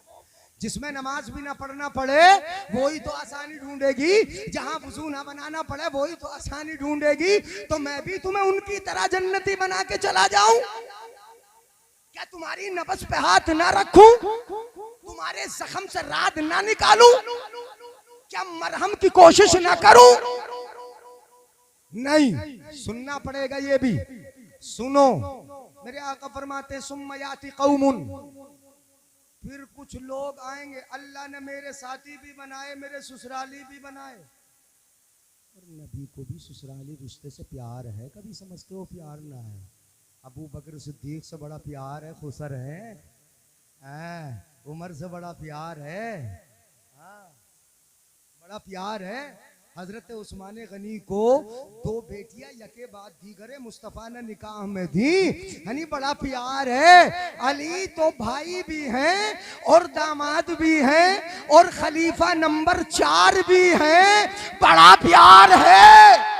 जिसमें नमाज भी ना पढ़ना पड़े वही तो आसानी ढूंढेगी, जहां वजू ना बनाना पड़े वही तो आसानी ढूंढेगी। तो मैं भी तुम्हें उनकी तरह जन्नती बना के चला जाऊं? क्या तुम्हारी नब्ज पे हाथ ना रखूं? तुम्हारे जख्म से राद ना निकालूं? क्या मरहम की कोशिश ना करूं? नहीं, सुनना पड़ेगा ये भी। सुनो, मेरे आका फरमाते सुम्मा याती कौमुन, फिर कुछ लोग आएंगे, अल्लाह ने मेरे साथी भी बनाए, मेरे ससुराली भी बनाए। और नबी को भी ससुराली रिश्ते से प्यार है, कभी समझते हो प्यार ना है? अबू बकर सिद्दीक से बड़ा प्यार है, खुसर है, उमर से बड़ा प्यार है, बड़ा प्यार है। हजरत उस्मान गनी को 2 बेटियां यके बाद दीगरे मुस्तफा ने निकाह में दी, यानी बड़ा प्यार है। अली तो भाई भी हैं और दामाद भी हैं और खलीफा नंबर 4 भी हैं, बड़ा प्यार है।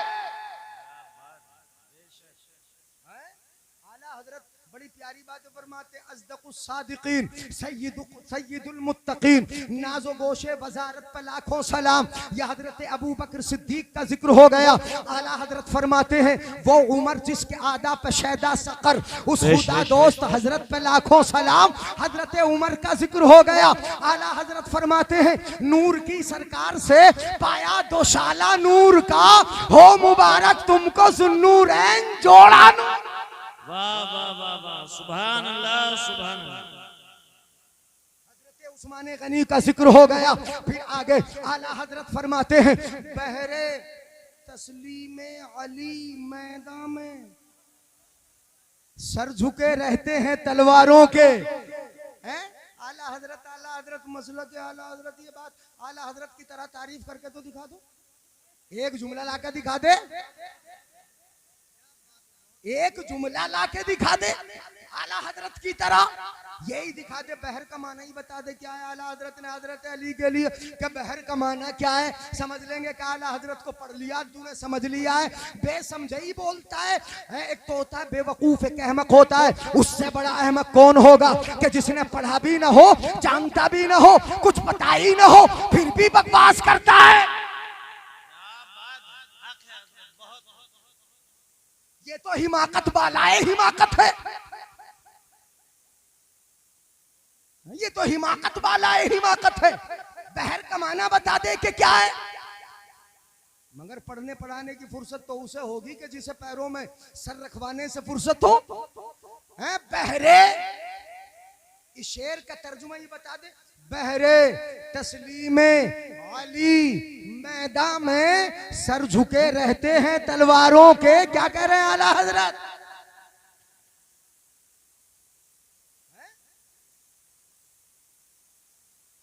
आला हजरत बड़ी प्यारी बात फरमाते, अज़दक़ुस सादिक़ीन सय्यदुल मुत्तक़ीन, नाज़ो गोशे वज़ारत पे लाखों सलाम। यह हजरत अबू बकर सिद्दीक का जिक्र हो गया। आला हजरत फरमाते हैं वो उमर जिसके आदा पे शैदा सकर, उस खुदा दोस्त हजरत पे लाखों सलाम। हजरत उमर का जिक्र हो गया। आला हजरत फरमाते हैं नूर की सरकार से पाया दोशाला नूर का, हो मुबारक तुमको ज़ुन्नूरैन जोड़ा नूर। वाह वाह वाह वाह, सुभान अल्लाह सुभान अल्लाह। हजरत उस्मान गनी का जिक्र हो गया। फिर आगे आला हजरत फरमाते हैं बहरे तस्लीमे अली मैदान में सर झुके रहते हैं तलवारों के, हैं? आला हजरत मसलक आला हजरत, ये बात आला हजरत की तरह तारीफ करके तो दिखा दो, एक जुमला लाकर दिखा दे, एक जुमला लाके दिखा दे आला हजरत की तरह, यही दिखा दे। बहर का माना ही बता दे क्या है आला हजरत ने हजरत अली के लिए, कि बहर का माना क्या है समझ लेंगे कि आला हजरत को पढ़ लिया तूने, समझ लिया है। बेसमझी बोलता है, एक तो होता है बेवकूफ, एक अहमक होता है। उससे बड़ा अहमक कौन होगा कि जिसने पढ़ा भी ना हो, जानता भी ना हो, कुछ पता ही ना हो, फिर भी बकवास करता है। ये तो हिमाकत वालाए हिमाकत है, ये तो हिमाकत वालाए हिमाकत है। बहर का माना बता दे कि क्या है, मगर पढ़ने पढ़ाने की फुर्सत तो उसे होगी कि जिसे पैरों में सर रखवाने से फुर्सत हो। हैं बहरे, इस शेर का तर्जुमा ही बता दे, बहरे तस्लीमे अली मैदान में सर झुके रहते हैं तलवारों के। क्या कह रहे हैं आला हजरत?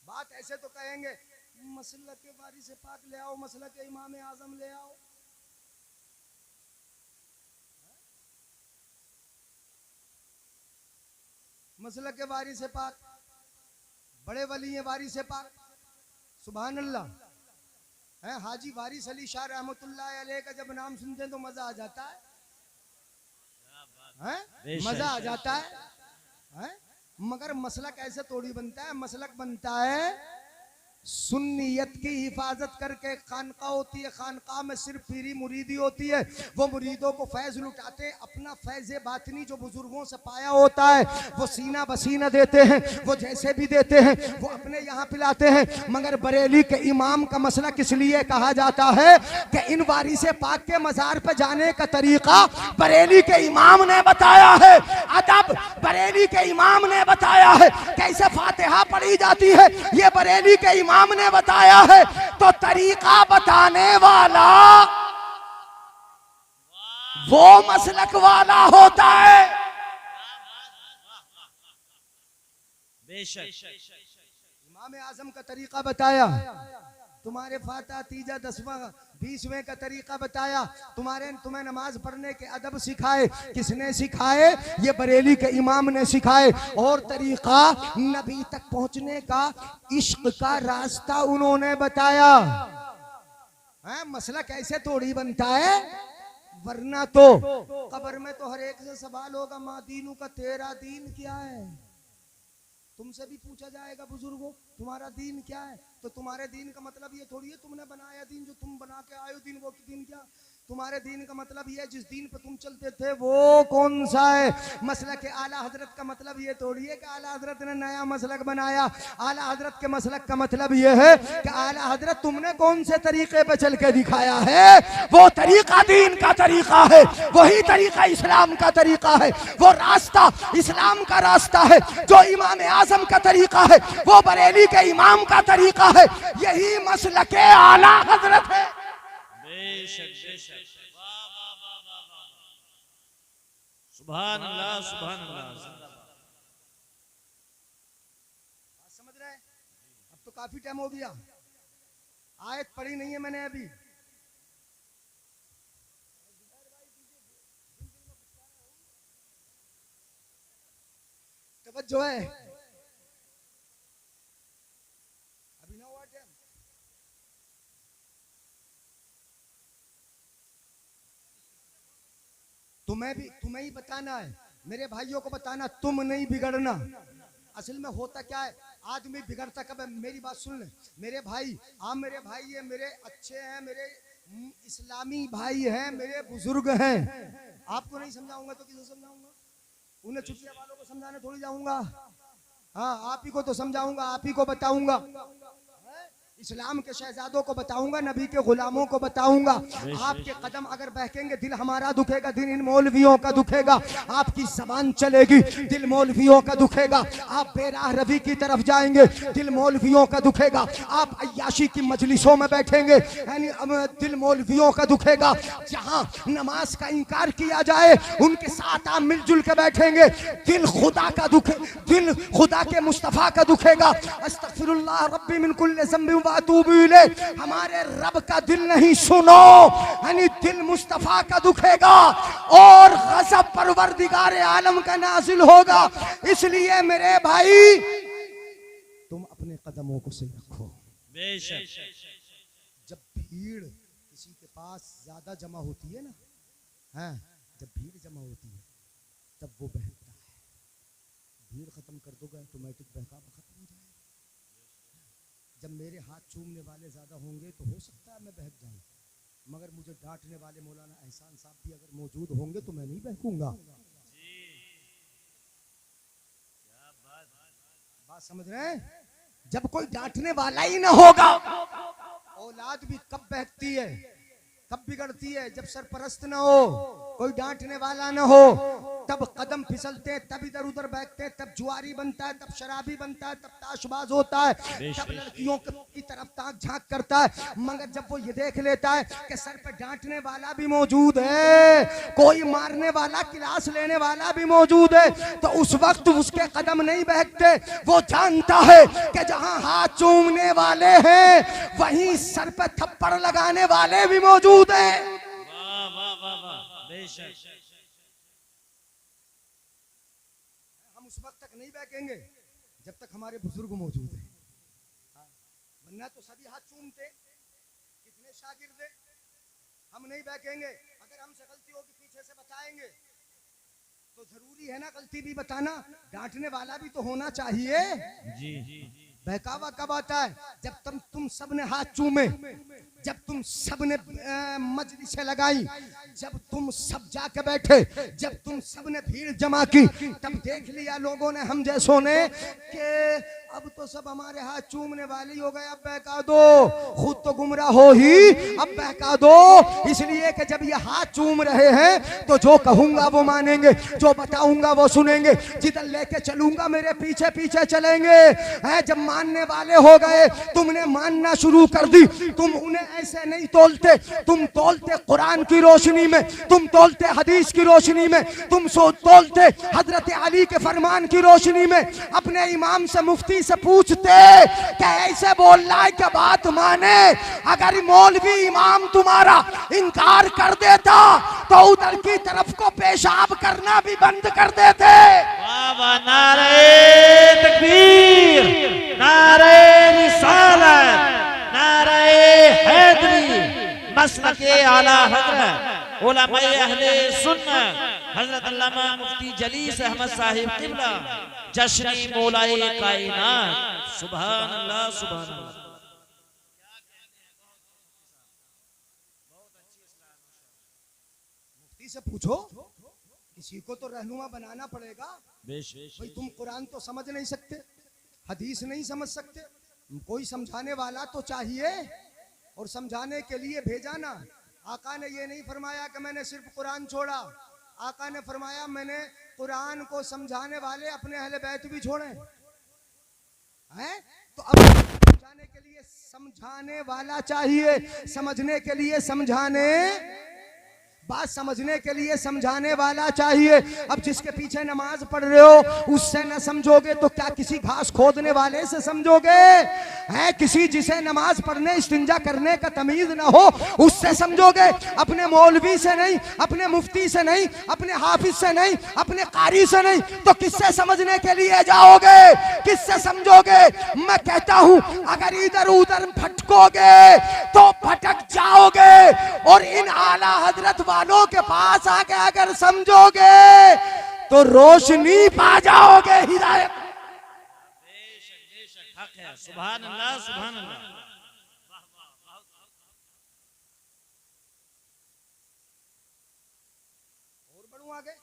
बात ऐसे तो कहेंगे मसलक के बारी से पाक ले आओ, मसलक के इमाम आजम ले आओ। मसलक के बारी से पाक, बड़े वली है वारिस पाक, सुभान अल्लाह है। हाजी वारिस अली शाह रहमतुल्लाह अलैह का जब नाम सुनते हैं तो मजा आ जाता है, मजा आ जाता है। मगर मसलक ऐसे थोड़ी बनता है, मसलक बनता है सुन्नियत की हिफाजत करके। खानका होती है, खानका में सिर्फ पीरी मुरीदी होती है, वो मुरीदों को फैज लुटाते, अपना फैज बातनी जो बुजुर्गों से पाया होता है वो सीना बसीना देते हैं, वो जैसे भी देते हैं वो अपने यहाँ पिलाते हैं। मगर बरेली के इमाम का मसला किस लिए कहा जाता है कि इन वारिसे पाक के मज़ार पे जाने का तरीका बरेली के इमाम ने बताया है, अदब बरेली के इमाम ने बताया है, कैसे फातिहा पढ़ी जाती है ये बरेली के इमाम ने बताया है। तो तरीका बताने वाला वो मसलक वाला होता है। बेशक इमाम आजम का तरीका बताया, तुम्हारे फाता तीजा 10वां 20वें का तरीका बताया, तुम्हें नमाज पढ़ने के अदब सिखाए। किसने सिखाए? ये बरेली के इमाम ने सिखाए। और तरीका नबी तक पहुंचने का, इश्क का रास्ता उन्होंने बताया। मसला कैसे थोड़ी बनता है, वरना तो कब्र में तो हर एक से सवाल होगा, माँ दीनू का, तेरा दीन क्या है। तुमसे भी पूछा जाएगा, बुजुर्गों तुम्हारा दीन क्या है। तो तुम्हारे दीन का मतलब ये थोड़ी है तुमने बनाया दीन, जो तुम बना के आए हो दीन, वो दीन क्या। तुम्हारे दीन का मतलब ये है जिस दीन पे तुम चलते थे वो कौन सा है। मसलक आला हजरत का मतलब ये थोड़ी है कि आला हजरत ने नया मसलक बनाया। आला हजरत के मसलक का मतलब ये है कि आला हजरत तुमने कौन से तरीके पे चल के दिखाया है, वो तरीका दीन का तरीका है, वही तरीका इस्लाम का तरीका है, वो रास्ता इस्लाम का रास्ता है। जो इमाम आजम का तरीका है वो बरेली के इमाम का तरीका है, यही मसलक आला हजरत है। बेशक बेशक, वाह वाह वाह वाह वाह, सुभान अल्लाह सुभान अल्लाह। समझ रहे हैं? अब तो काफी टाइम हो गया, आयत पढ़ी नहीं है मैंने अभी। तवज्जो है, अभी ना हुआ टाइम। तुम्हें ही बताना है, मेरे भाइयों को बताना, तुम नहीं बिगड़ना। असल में होता क्या है, आदमी बिगड़ता कब है। मेरी बात सुन ले मेरे भाई, आप मेरे भाई है, मेरे अच्छे हैं, मेरे इस्लामी भाई हैं, मेरे बुजुर्ग हैं। आपको नहीं समझाऊंगा तो किसे समझाऊंगा। उन्हें छुट्टियां वालों को समझाने थोड़ी जाऊंगा। हाँ, आप ही को तो समझाऊंगा, आप ही को बताऊंगा, इस्लाम के शहजादों को बताऊंगा, नबी के गुलामों को बताऊंगा। आपके कदम अगर बहकेंगे दिल हमारा दुखेगा, दिल इन मौलवियों का दुखेगा। आपकी जबान चलेगी दिल मौलवियों का दुखेगा। आप बेराह रवि की तरफ जाएंगे दिल मौलवियों का दुखेगा। आप अय्याशी की मजलिसों में बैठेंगे यानी दिल मौलवियों का दुखेगा। जहां नमाज का इनकार किया जाए उनके साथ आप मिलजुल के बैठेंगे, दिल खुदा का दुखे, दिल खुदा के मुस्तफा का दुखेगा। अस्तगफिरुल्लाह रब्बी मिन कुल्ली ज़ंबिन हमारे रब का दिल नहीं सुनो, यानी दिल मुस्तफा का दुखेगा और गज़ब परवरदिगार आलम का नाजिल होगा। इसलिए मेरे भाई तुम अपने कदमों को सही रखो। बेशक, जब भीड़ किसी के पास ज्यादा जमा होती है ना, हाँ, जब भीड़ जमा होती है तब वो बहकता है। भीड़ खत्म कर दोगे ऑटोमेटिक बहकावा खत्म हो जाएगा। जब मेरे हाथ चूमने वाले ज्यादा होंगे तो हो सकता है मैं बहक जाऊं, मगर मुझे डांटने वाले मौलाना एहसान साहब भी अगर मौजूद होंगे तो मैं नहीं बहकूंगा। बात समझ रहे हैं? जब कोई डांटने वाला ही ना होगा, औलाद भी कब बहकती है, कब बिगड़ती है, जब सरपरस्त ना हो, कोई डांटने वाला ना हो, तब कदम फिसलते हैं, तब इधर उधर बैठते हैं, तब जुआरी बनता है, तब शराबी बनता है, तब ताशबाज होता है, तब लड़कियों की तरफ ताक झांक करता है। मगर जब वो ये देख लेता है कि सर पे डांटने वाला भी मौजूद है, कोई मारने वाला, क्लास लेने वाला भी मौजूद है, तो उस वक्त उसके कदम नहीं बहकते। वो जानता है कि जहां हाथ चूमने वाले हैं वहीं सर पे थप्पड़ लगाने वाले भी मौजूद हैं। वाह वाह वाह वाह, बेशक। उस वक्त तक नहीं बैठेंगे जब तक हमारे बुजुर्ग मौजूद हैं, वरना तो सभी हाथ चूमते। कितने शागिर्द हैं, हम नहीं बैठेंगे। अगर हमसे गलती होगी पीछे से बताएंगे तो जरूरी है ना गलती भी बताना, डांटने वाला भी तो होना चाहिए। जी, बहकावा कब आता है? जब तुम सबने हाथ चूमे, जब तुम सबने मजलिसें लगाई, जब तुम सब जाके बैठे, जब तुम सबने भीड़ जमा की, तब देख लिया लोगों ने, हम जैसों ने, कि अब तो सब हमारे हाथ चूमने वाली हो गए, अब बहका दो। खुद तो गुमराह हो ही, अब बहका दो। इसलिए कि जब ये हाथ चूम रहे हैं तो जो कहूंगा वो मानेंगे, जो बताऊंगा वो सुनेंगे, जिधर लेके चलूंगा मेरे पीछे पीछे चलेंगे। जब मानने वाले हो गए, तुमने मानना शुरू कर दी। तुम उन्हें ऐसे नहीं तोलते, तुम तोलते कुरान की रोशनी में, तुम तोलते हदीस की रोशनी में, तुम तोलते हजरत अली के फरमान की रोशनी में। अपने इमाम से, मुफ्ती से पूछते कि ऐसे बोल रहा है कि बात माने। अगर मौलवी इमाम तुम्हारा इनकार कर देता तो उधर की तरफ को पेशाब करना भी बंद कर देते। वाह वाह, नारे तकबीर, नारे रिसालत, नारे हैदरी, मसलके आला हजरत। उलमाए अहले सुन्नत हजरत अल्लामा मुफ्ती जलीस अहमद साहिब किबला जश्नी मौलाए कायनात। सुभान अल्लाह सुभान अल्लाह। मुफ्ती से पूछो, किसी को तो रहनुमा बनाना पड़ेगा। भाई तुम कुरान तो समझ नहीं सकते, हदीस नहीं समझ सकते, कोई समझाने वाला तो चाहिए, और समझाने के लिए भेजा ना। आका ने ये नहीं फरमाया कि मैंने सिर्फ कुरान छोड़ा, आका ने फरमाया मैंने कुरान को समझाने वाले अपने अहले बैत भी छोड़े हैं। तो अब समझाने के लिए समझाने वाला चाहिए, समझने के लिए समझाने, बात समझने के लिए समझाने वाला चाहिए। अब जिसके पीछे नमाज पढ़ रहे हो उससे न समझोगे तो क्या किसी घास खोदने वाले से समझोगे? है किसी जिसे नमाज पढ़ने इस्तिंजा करने का तमीज ना हो उससे समझोगे? अपने मौलवी से नहीं, अपने मुफ्ती से नहीं, अपने हाफिज से नहीं, अपने कारी से नहीं, तो किससे समझने के लिए जाओगे? किससे समझोगे? मैं कहता हूं अगर इधर उधर भटकोगे तो भटक जाओगे, और इन आला हजरत वालों के पास आके अगर समझोगे तो रोशनी पा जाओगे, हिदायत। हक है। सुभान अल्लाह सुभान अल्लाह। और बढ़ूं आगे।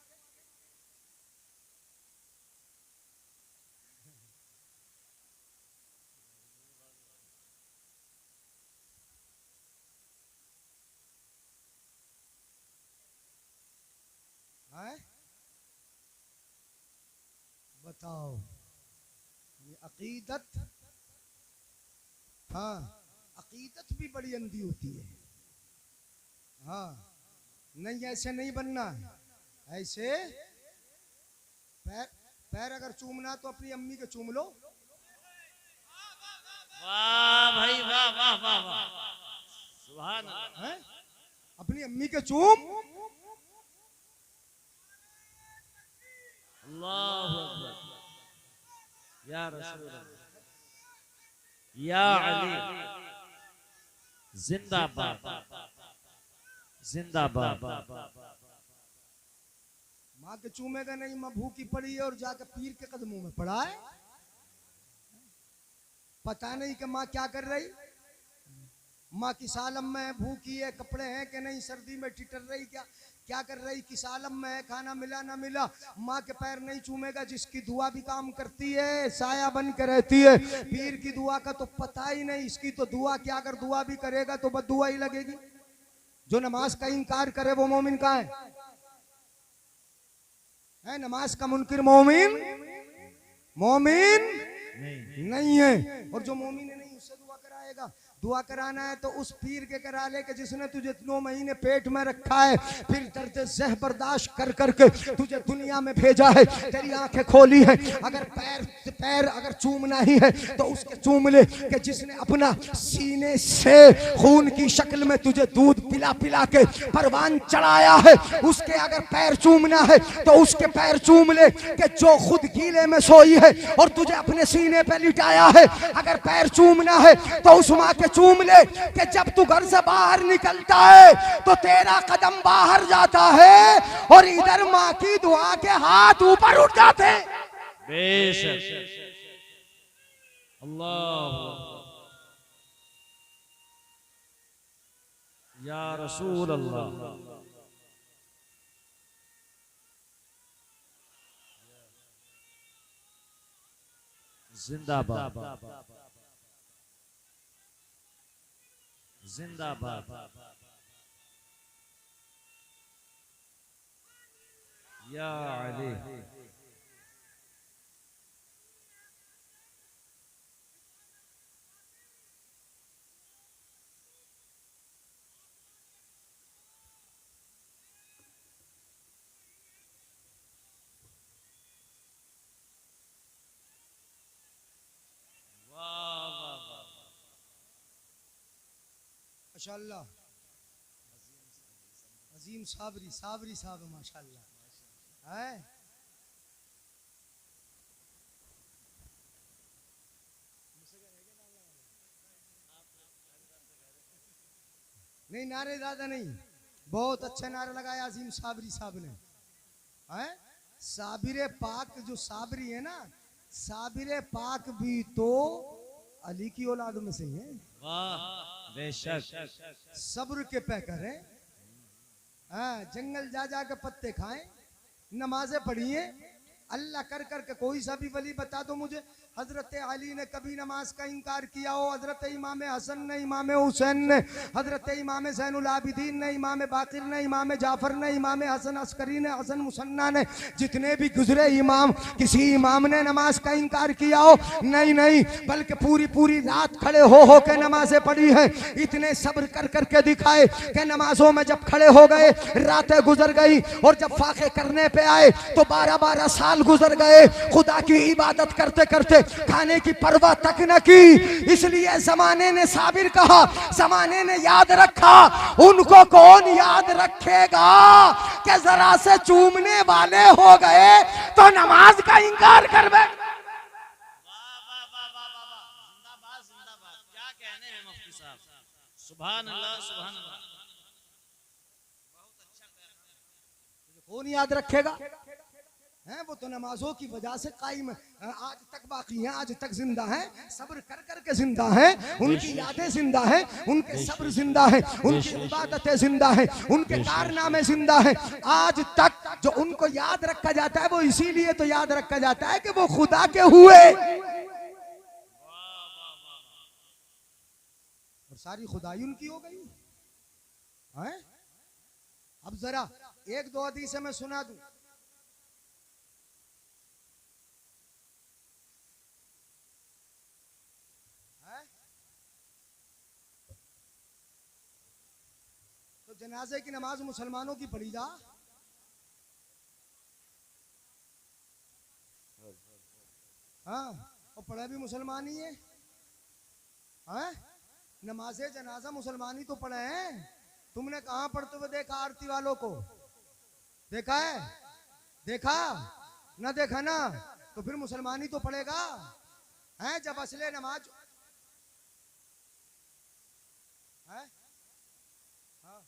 बताओ, ये अकीदत, हाँ अकीदत भी बड़ी अंधी होती है। हाँ नहीं, ऐसे नहीं बनना है। ऐसे पैर पैर अगर चूमना तो अपनी अम्मी के चूम लो। वाह भाई वाह वाह वाह वाह। सुभान अल्लाह। अपनी अम्मी के चूम। अल्लाहु अकबर। या रसूल अल्लाह, या अली जिंदाबाद जिंदाबाद। माँ के चूमेगा नहीं, माँ भूखी पड़ी है और जाकर पीर के कदमों में पड़ा है। पता नहीं कि माँ क्या कर रही, माँ किस आलम में है, भूखी है, कपड़े हैं कि नहीं, सर्दी में टिटर रही, क्या कर रही, किस आलम में है, खाना मिला ना मिला। माँ के पैर नहीं चूमेगा। जिसकी दुआ भी काम करती है, साया बन के रहती है, पीर की दुआ का तो पता ही नहीं। इसकी तो दुआ क्या, अगर दुआ भी करेगा तो बस दुआ ही लगेगी। जो नमाज का इनकार करे वो मोमिन कहाँ है? नमाज का मुनकिर मोमिन नहीं है। और जो मोमिन नहीं उससे दुआ कराएगा। दुआ कराना है तो उस पीर के करा ले कि जिसने तुझे 9 महीने पेट में रखा है, फिर दर्द ज़ह बर्दाश्त कर करके तुझे दुनिया में भेजा है, तेरी आंखें खोली है। अगर पैर अगर चूमना ही है तो उसके चूम ले कि जिसने अपना सीने से खून की शक्ल में तुझे दूध पिला पिला के परवान चढ़ाया है, उसके अगर पैर चूमना है तो उसके पैर चूम ले कि जो खुद गीले में सोई है और तुझे अपने सीने पे लिटाया है। अगर पैर चूमना है तो उस माँ के चूम ले कि जब तू घर से बाहर निकलता है तो तेरा कदम बाहर जाता है और इधर माँ की दुआ के हाथ ऊपर उठ जाते हैं। बेशक। अल्लाह या रसूल अल्लाह। जिंदाबाद जिंदाबाद। या अली माशाअल्लाह। अजीम साबरी साहब है माशाअल्लाह। है नहीं, नारे ज्यादा नहीं, बहुत अच्छा नारा लगाया अजीम साबरी साहब ने। हैं? साबिर पाक जो साबरी है ना, साबिर पाक भी तो अली की औलाद में से ही है। वाह बेशक। सब्र के पैकर है। हाँ, जंगल जा जा के पत्ते खाएं, नमाजें पढ़िए, अल्लाह कर कर के कोई सा भी वली बता दो मुझे हजरत अली ने कभी नमाज का इनकार किया हो, हजरत इमाम हसन ने, इमाम हुसैन ने, हजरत इमाम ज़ैनुल आबिदीन ने, इमाम बाकिर ने, इमाम जाफर ने, इमाम हसन अस्करी ने, हसन मुसन्ना ने, जितने भी गुजरे इमाम, किसी इमाम ने नमाज का इनकार किया हो? नहीं नहीं, बल्कि पूरी पूरी रात खड़े हो के नमाजें पढ़ी है। इतने सब्र कर कर के दिखाए कि नमाजों में जब खड़े हो गए रातें गुजर गई, और जब फाके करने पे आए तो 12-12 साल गुजर गए, खुदा की इबादत करते करते खाने की परवाह तक न की। इसलिए जमाने ने साबिर कहा, जमाने ने याद रखा, उनको कौन याद रखेगा कि जरा से चूमने वाले हो गए तो नमाज का इनकार कर बैठ। जिंदाबाद जिंदाबाद, क्या कहने हैं मुफ्ती साहब, सुभान अल्लाह सुभान अल्लाह। बहुत अच्छा, कौन याद रखेगा? हैं, वो तो नमाजों की वजह से कायम आज तक बाकी हैं, आज तक जिंदा हैं, सब्र कर कर के जिंदा हैं, उनकी यादें जिंदा हैं, उनके सब्र जिंदा हैं, उनकी इबादतें जिंदा हैं, उनके कारनामे जिंदा हैं। आज तक जो उनको याद रखा जाता है वो इसीलिए तो याद रखा जाता है कि वो खुदा के हुए, और सारी खुदाई उनकी हो गई है। अब जरा एक दो हदीस मैं सुना दूं। तो जनाजे की नमाज मुसलमानों की पढ़ी जा। हाँ, और पढ़ा भी मुसलमान ही है। हाँ? नमाजे जनाजा मुसलमान ही तो पढ़े हैं। तुमने कहाँ पढ़ते हुए देखा आरती वालों को? देखा है? देखा ना? देखा ना? तो फिर मुसलमान ही तो पढ़ेगा। हैं, जब असले नमाज है? हाँ,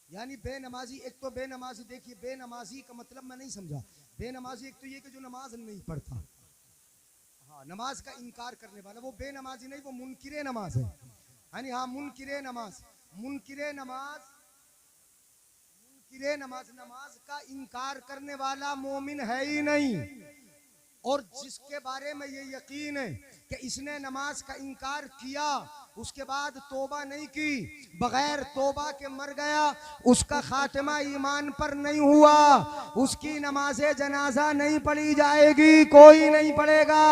यानी बेनमाजी, एक तो बेनमाजी, देखिए बेनमाजी का मतलब मैं नहीं समझा। बेनमाजी एक तो ये कि जो नमाज नहीं पढ़ता, हाँ, नमाज का इनकार करने वाला, वो बेनमाजी नहीं, वो मुनकिरे नमाज है। यानी हाँ, मुनकिरे नमाज, मुनकिरे नमाज, मुनकिरे नमाज, नमाज का इनकार करने वाला मोमिन है ही नहीं। और जिसके बारे में ये यकीन है कि इसने नमाज का इनकार किया, उसके बाद तौबा नहीं की, बगैर तौबा के मर गया, उसका खात्मा ईमान पर नहीं हुआ, उसकी नमाज़े जनाजा नहीं पढ़ी जाएगी, कोई नहीं पढ़ेगा,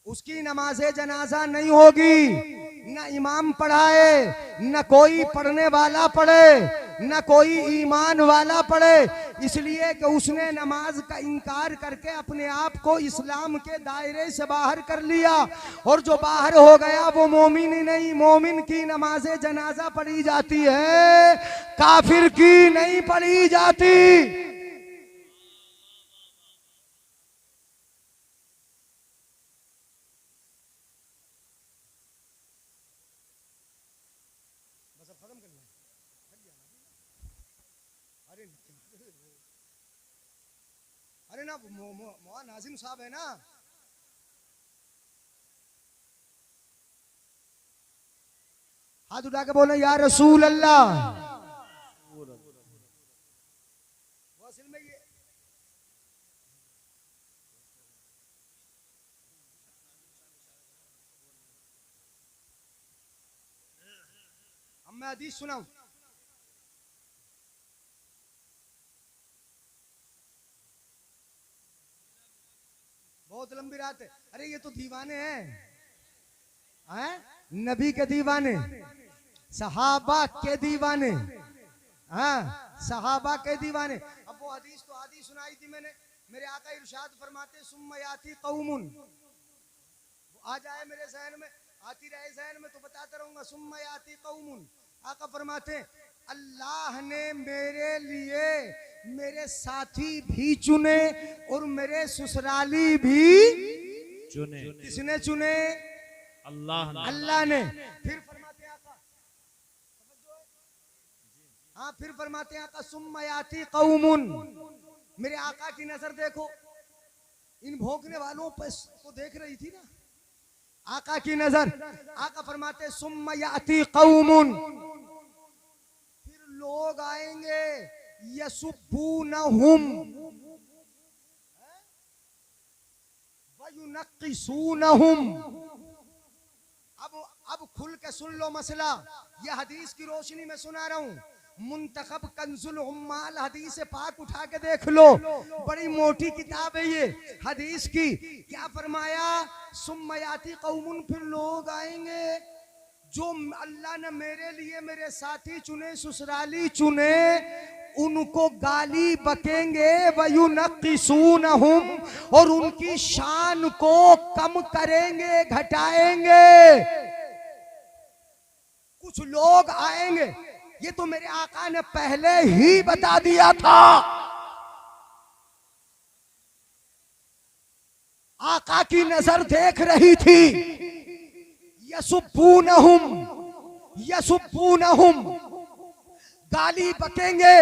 उसकी नमाज़े जनाजा नहीं होगी। न इमाम पढ़ाए, न कोई पढ़ने वाला पढ़े, न कोई ईमान वाला पढ़े, इसलिए कि उसने नमाज का इनकार करके अपने आप को इस्लाम के दायरे से बाहर कर लिया। और जो बाहर हो गया वो मोमिन ही नहीं, मोमिन की नमाज़े जनाजा पढ़ी जाती है, काफिर की नहीं पढ़ी जाती। अरे ना, मौलाना नाजिम साहब है ना, हाथ उठा के बोले या रसूल अल्लाह। असल में ये अब मैं हदीस सुनाऊं। बहुत लंबी रात है। अरे ये तो दीवाने हैं, नबी के दीवाने, सहाबा के दीवाने, हाँ, सहाबा के दीवाने। अब वो हदीस तो आधी सुनाई थी मैंने। मेरे आका इरशाद फरमाते सुम्मा याती कौमुन, वो आ जाए मेरे जहन में, आती रहे जहन में तो बताता रहूंगा। सुम्मा याती कौमुन, आका फरमाते अल्लाह ने मेरे लिए मेरे साथी भी चुने और मेरे ससुराली भी चुने। किसने चुने? अल्लाह ने। अल्लाह ने। फिर फरमाते हैं आका, हाँ फिर फरमाते हैं आका सुम्मा याती कौमुन। मेरे आका की नजर देखो, इन भोंकने वालों पर को देख रही थी ना, आका की नजर। आका फरमाते सुम्मा याती कौमुन, फिर लोग आएंगे यसुब्बूनहुम वयुनक्किसूनहुम। अब खुल के सुन लो मसला, यह हदीस की रोशनी में सुना रहा हूं। मुंतखब कंजुल उम्माल हदीस पाक उठा के देख लो, बड़ी मोटी किताब है ये हदीस की। क्या फरमाया? सुम्मयाती कौमुन, फिर लोग आएंगे जो अल्लाह ने मेरे लिए मेरे साथी चुने, ससुराली चुने, उनको गाली बकेंगे वयुनक्किसूनहुम, और उनकी शान को कम करेंगे, घटाएंगे। कुछ लोग आएंगे, ये तो मेरे आका ने पहले ही बता दिया था। आका की नजर देख रही थी। यसुब्बूनहुम यसुब्बूनहुम, गाली बकेंगे,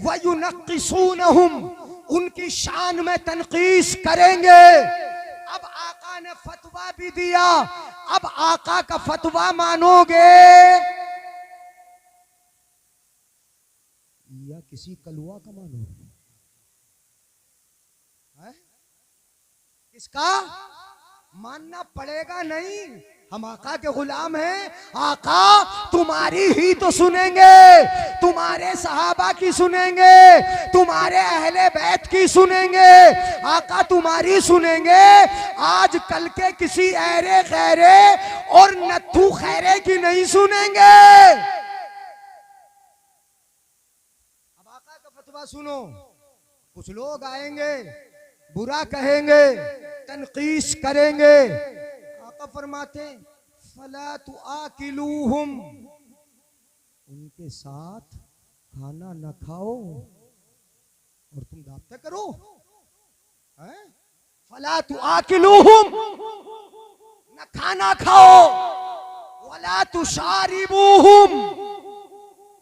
वयुनक्किसूनहुम, उनकी शान में तनकीस करेंगे। अब आका ने फतवा भी दिया, अब आका का फतवा मानोगे या किसी कलुआ का मानोगे? किसका मानना पड़ेगा? नहीं, हम आका के गुलाम हैं। आका तुम्हारी ही तो सुनेंगे, तुम्हारे सहाबा की सुनेंगे, तुम्हारे अहले बैत की सुनेंगे। आका तुम्हारी सुनेंगे, आज कल के किसी ऐरे खैरे और नत्थू खैरे की नहीं सुनेंगे। अब आका का फतवा सुनो। कुछ लोग आएंगे, बुरा कहेंगे, तनकीस करेंगे। आका फरमाते फला तुआकिलूहुम, उनके साथ खाना न खाओ और तुम दावतें करो। फला तुआकिलूहुम, न खाना खाओ, वला तुशारिबूहुम,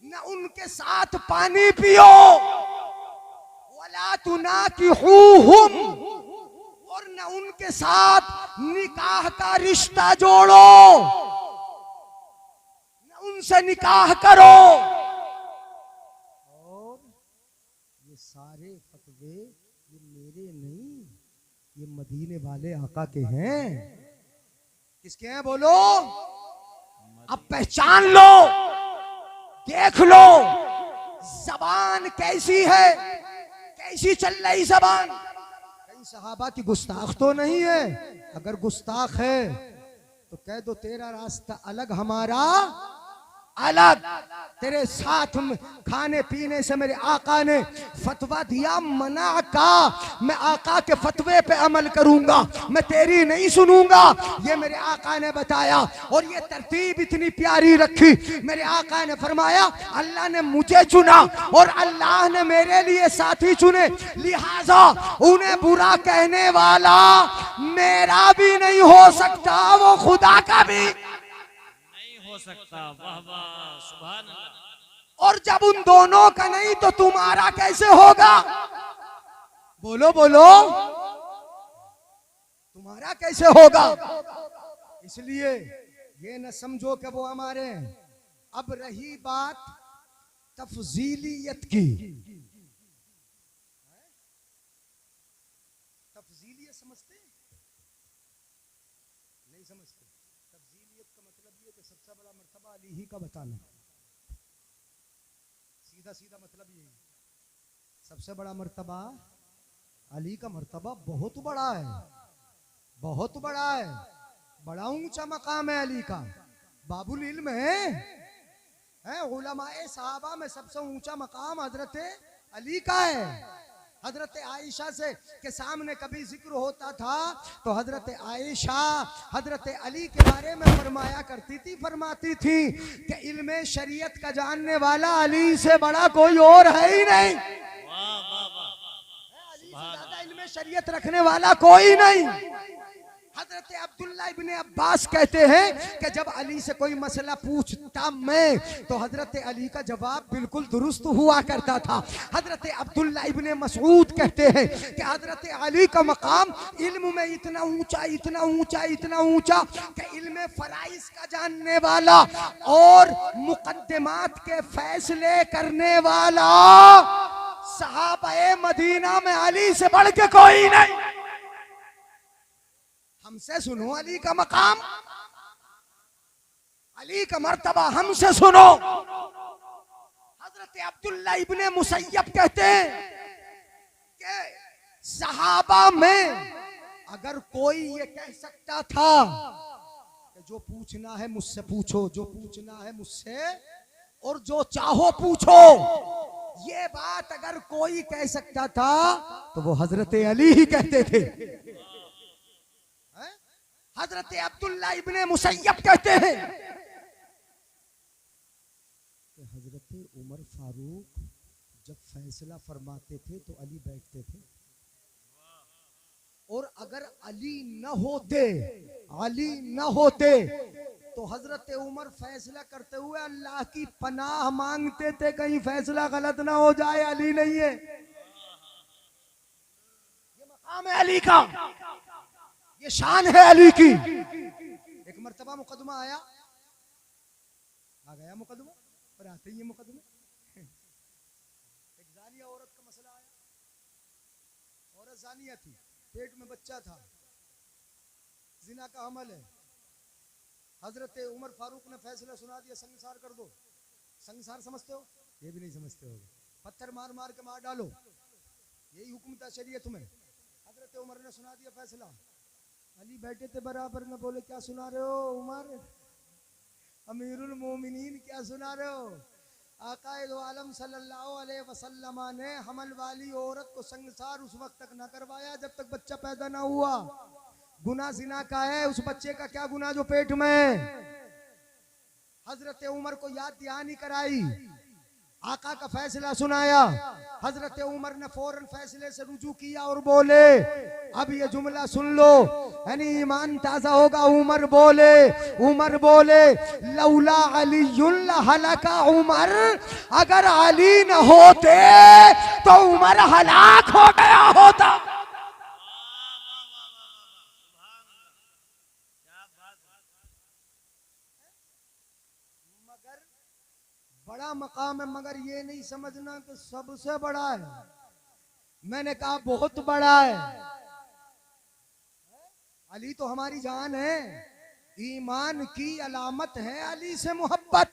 न उनके साथ पानी पियो, वला तुनाकिहूहुम, और न उनके साथ निकाह का रिश्ता जोड़ो, न उनसे निकाह करो। और ये सारे फतवे ये मेरे नहीं, ये मदीने वाले आका के हैं। किसके हैं बोलो? अब पहचान लो, देख लो जबान कैसी है, कैसी चल रही जबान। कहीं सहाबा की गुस्ताख तो नहीं है? अगर गुस्ताख है तो कह दो तेरा रास्ता अलग, हमारा अलग। तेरे साथ खाने पीने से मेरे आका ने फतवा दिया मना का, मैं आका के फतवे पे अमल करूंगा, मैं तेरी नहीं सुनूंगा, ये मेरे आका ने बताया। और ये तरतीब इतनी प्यारी रखी, मेरे आका ने फरमाया अल्लाह ने मुझे चुना और अल्लाह ने मेरे लिए साथी चुने, लिहाजा उन्हें बुरा कहने वाला मेरा भी नहीं हो सकता, वो खुदा का भी हो सकता। वाह वाह, सुभान अल्लाह। और जब उन दोनों का नहीं तो तुम्हारा कैसे होगा? बोलो बोलो, तुम्हारा कैसे होगा? इसलिए ये न समझो कि वो हमारे हैं। अब रही बात तफजीलियत की, तफजीलियत समझते नहीं? समझते? तफजीलियत का मतलब ये कि सबसे बड़ा मर्तबा अली ही का बताना, सीधा सीधा मतलब यही। सबसे बड़ा मर्तबा अली का मर्तबा बहुत बड़ा है, बहुत बड़ा है, बड़ा ऊंचा मकाम है अली का। बाबुल इल्म है, उलमाए सहाबा में सबसे ऊंचा मकाम हजरत अली का है। हजरत आयशा से के सामने कभी जिक्र होता था तो हजरत आयशा हजरत अली के बारे में फरमाया करती थी, फरमाती थी कि इल्मे शरीयत का जानने वाला अली से बड़ा कोई और है ही नहीं। वाह वाह वाह, अली से ज्यादा इल्मे शरीयत रखने वाला कोई नहीं। हजरत अब्दुल्ला इब्ने अब्बास कहते हैं कि जब अली से कोई मसला पूछता मैं तो हजरत अली का जवाब बिल्कुल दुरुस्त हुआ करता था। हजरत अब्दुल्ला इब्ने मसऊद कहते हैं कि हजरत अली का मकाम इल्म में इतना ऊंचा इतना ऊंचा इतना ऊंचा कि इल्म फराइज का जानने वाला और मुकद्दमात के फैसले करने वाला सहाबाए मदीना में अली से बढ़ के कोई नहीं। हमसे सुनो अली का मकाम, अली का मर्तबा हमसे सुनो। हजरत अब्दुल्ला इब्ने मुसय्यब कहते हैं कि सहाबा में अगर कोई ये कह सकता था कि जो पूछना है मुझसे पूछो, जो पूछना है मुझसे और जो चाहो पूछो, ये बात अगर कोई कह सकता था तो वो हजरत अली ही कहते थे। हजरत अब्दुल्ला इब्ने मुसय्यब कहते हैं कि हजरत उमर फारूक जब फैसला फरमाते थे तो अली बैठते थे, और अगर अली न होते तो हजरत उमर फैसला करते हुए अल्लाह की पनाह मांगते थे कहीं फैसला गलत ना हो जाए, अली नहीं है। ये मकाम है अली का, ये शान है अली की। एक मर्तबा मुकदमा आया, आ गया मुकदमा और आते ही मुकदमा, एक जानिया औरत का मसला आया। औरत जानिया थी, पेट में बच्चा था, जिना का अमल है। हजरत उमर फारूक ने फैसला सुना दिया, संसार कर दो। संसार समझते हो? ये भी नहीं समझते हो। पत्थर मार मार के मार डालो, यही हुक्म था शरीयत में। हजरत उमर ने सुना दिया फैसला। अली बैठे थे बराबर में, बोले क्या सुना रहे हो उमर, अमीरुल मोमिनीन क्या सुना रहे हो? आकाए दो आलम सल्लल्लाहु अलैहि वसल्लम ने हमल वाली औरत को संसार उस वक्त तक न करवाया जब तक बच्चा पैदा ना हुआ। गुनाह जिना का है, उस बच्चे का क्या गुनाह जो पेट में। हजरत उमर को याद दहानी कराई, आका का फैसला सुनाया। हजरत उमर ने फौरन फैसले से रुजू किया और बोले, अब ये जुमला सुन लो, यानी ईमान ताजा होगा। उमर बोले लौला अलीयुल हलका उमर, अगर अली न होते तो उमर हलाक हो गया होता। बड़ा मकाम है, मगर ये नहीं समझना कि सबसे बड़ा है। मैंने कहा बहुत बड़ा है। अली तो हमारी जान है, ईमान की अलामत है अली से मोहब्बत।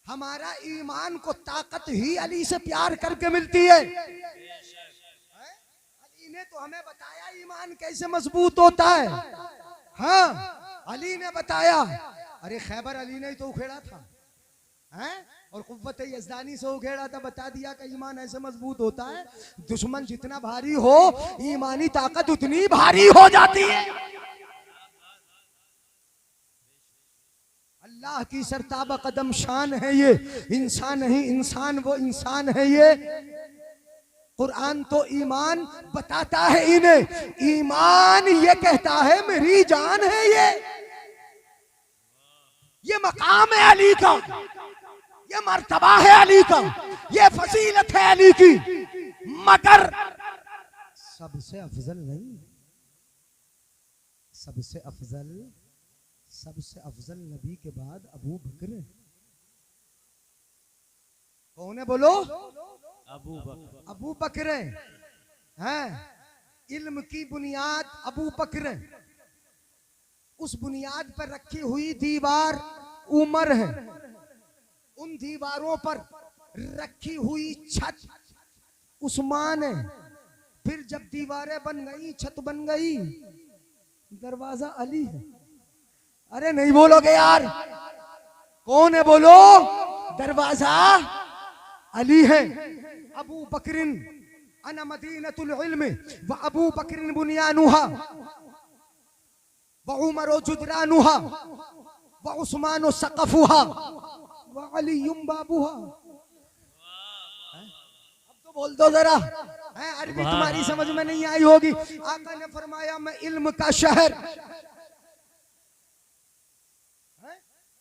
हमारा ईमान को ताकत ही अली से प्यार करके मिलती है। अली ने तो हमें बताया ईमान कैसे मजबूत होता है। हाँ, अली ने बताया। अरे खैबर अली ने तो उखेड़ा था हैं, और कुव्वत यज़दानी से उखेड़ा था, बता दिया कि ईमान ऐसे मजबूत होता है, दुश्मन जितना भारी हो ईमानी ताकत उतनी भारी हो जाती है। अल्लाह की सरताबा कदम शान है ये, इंसान नहीं इंसान वो इंसान है ये। कुरान तो ईमान बताता है इन्हें, ईमान ये कहता है मेरी जान है ये मकाम है अली का, ये मर्तबा है अली का, ये फजीलत है अली की। मगर सबसे अफजल नहीं, सबसे अफजल नबी के बाद अबू बकर है। कौन है बोलो? अबू बकर है। इल्म की बुनियाद अबू बकर है, उस बुनियाद पर रखी हुई दीवार उमर है, उन दीवारों पर रखी हुई छत उस्मान है। फिर जब दीवारें बन गई, छत बन गई, दरवाजा अली है। अरे नहीं बोलोगे यार, कौन है बोलो? दरवाजा अली है। अबू बकरिन अना मदीनतुल इल्म व अबू बकर बुनियानुहा व उमर जुदरानुहा व उस्मान सक़फ़ुहा व अली बाबुहा। अब तो बोल दो जरा, अरबी तुम्हारी समझ में नहीं आई होगी। आका ने फरमाया मैं इल्म का शहर,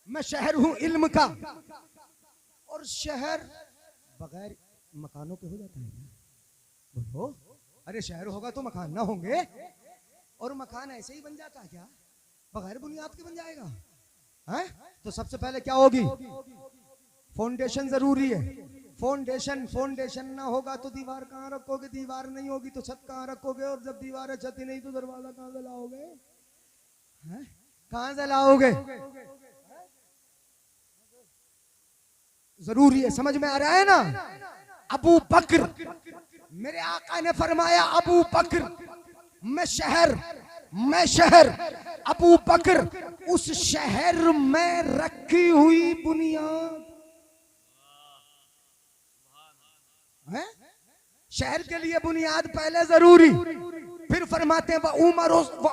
मैं शहर हूं इल्म का। और शहर बगैर मकानों के हो जाता है क्या? बोलो, अरे शहर होगा तो मकान ना होंगे? और मकान ऐसे ही बन जाता है क्या? बगैर बुनियाद के बन जाएगा? हैं? तो सबसे पहले क्या होगी? फाउंडेशन जरूरी है। फाउंडेशन ना होगा तो दीवार कहाँ रखोगे? दीवार नहीं होगी तो छत कहाँ रखोगे? और जब दीवार है छत ही नहीं तो दरवाजा कहाँ से लाओगे? कहाँ से लाओगे? जरूरी है, समझ में आ रहा है ना? अबू बकर, मेरे आका ने फरमाया अबू बकर मैं शहर अबू बकर उस शहर में रखी हुई बुनियाद है। शहर के लिए बुनियाद पहले जरूरी, फिर फरमाते हैं व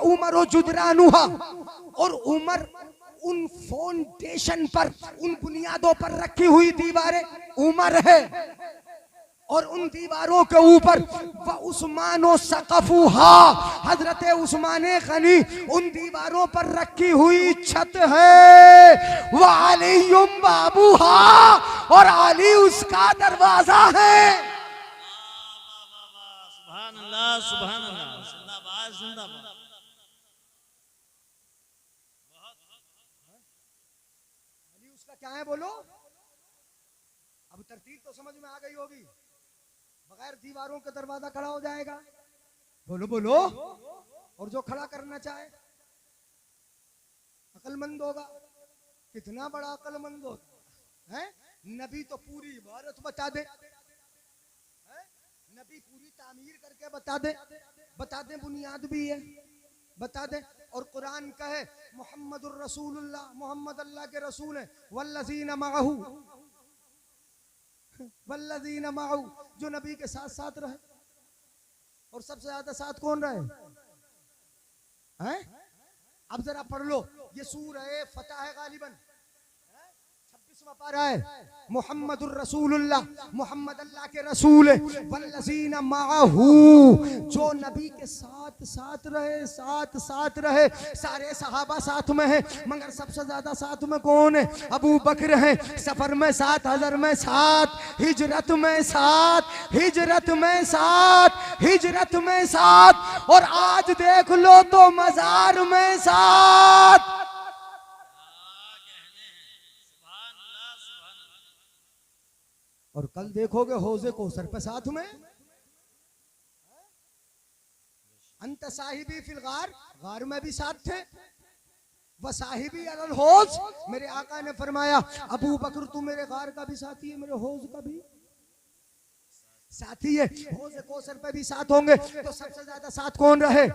उमर जुदरानुहा, और उमर उन फाउंडेशन पर, उन बुनियादों पर रखी हुई दीवारें उमर है, और उन दीवारों के ऊपर व उस्मानो सक़फ़ुहा, हजरत उस्मान गनी उन दीवारों पर रखी हुई छत है। व अली बाबूहा, और अली उसका दरवाजा है। सुभान अल्लाह, सुभान अल्लाह, जिंदाबाद जिंदाबाद। अली उसका क्या है बोलो? अब तरतीब तो समझ में आ गई होगी। बगैर दीवारों के दरवाजा खड़ा हो जाएगा? बोलो बोलो। और जो खड़ा करना चाहे अक्लमंद होगा। कितना बड़ा अक्लमंद होता है? नबी तो पूरी इबारत बता दे, नबी पूरी तामीर करके बता दे बुनियाद भी है, बता दे। और कुरान कहे मुहम्मदुर रसूलुल्लाह, मोहम्मद अल्लाह के रसूल है। वल्लज़ीना माहू, जो नबी के साथ साथ रहे। और सबसे ज्यादा साथ कौन रहे हैं? अब जरा पढ़ लो, ये सूरह फतह है गालिबन 26वां पारा है। मुहम्मदुर रसूलुल्लाह, मोहम्मद अल्लाह के रसूल है। वल्लज़ीना माहू, जो नबी के साथ साथ रहे। सारे सहाबा साथ में है, मगर सबसे ज्यादा साथ में कौन है? अबू बकर है। सफर में साथ, हजर में साथ, हिजरत में साथ, और आज देख लो तो मजार में साथ। और कल देखोगे हौज़े कौसर पे साथ में। अंत साहिबी फिल गार में भी साथ थे। व साहिबी अलल हौज़, मेरे आका ने फरमाया अबू बकर तू मेरे गार का भी साथी है, मेरे हौज़ का भी साथी है। हौज़े कौसर पे भी साथ होंगे। तो सबसे ज्यादा साथ कौन रहे?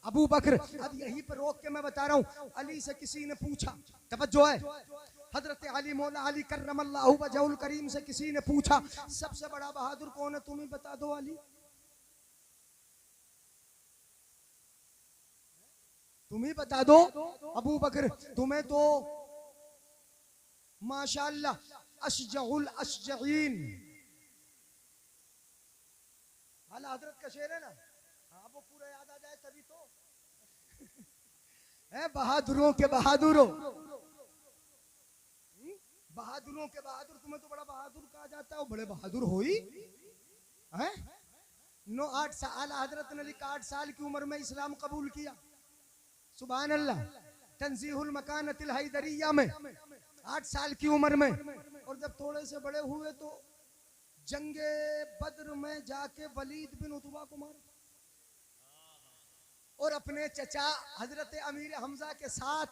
अबू बकर। अब यहीं पर रोक के मैं बता रहा हूं। अली से किसी ने पूछा, तवज्जो है, हजरत अली मौला अली कर्रमल्लाहु वजहुल करीम से किसी ने पूछा सबसे बड़ा बहादुर कौन है? तुम ही बता दो अली, तुम ही बता दो। अबू बकर, तुम्हें तो माशाअल्लाह अशजउल अशजईन, आला हजरत का शेर है ना, हाँ वो पूरा याद आ जाए तभी तो है। बहादुरों के बहादुरों, तुम्हें तो बड़ा बहादुर कहा जाता है। वो बड़े बहादुर होई हैं? 8 साल हजरत ने लिखा, 8 साल की उम्र में इस्लाम कबूल किया। सुभान अल्लाह। तंजीहुल मकानतिल हैदरिया में 8 साल की उम्र में। और जब थोड़े से बड़े हुए तो जंगे बद्र में जाके वलीद बिन उतबा को मारा, और अपने चचा हजरत अमीर हमजा के साथ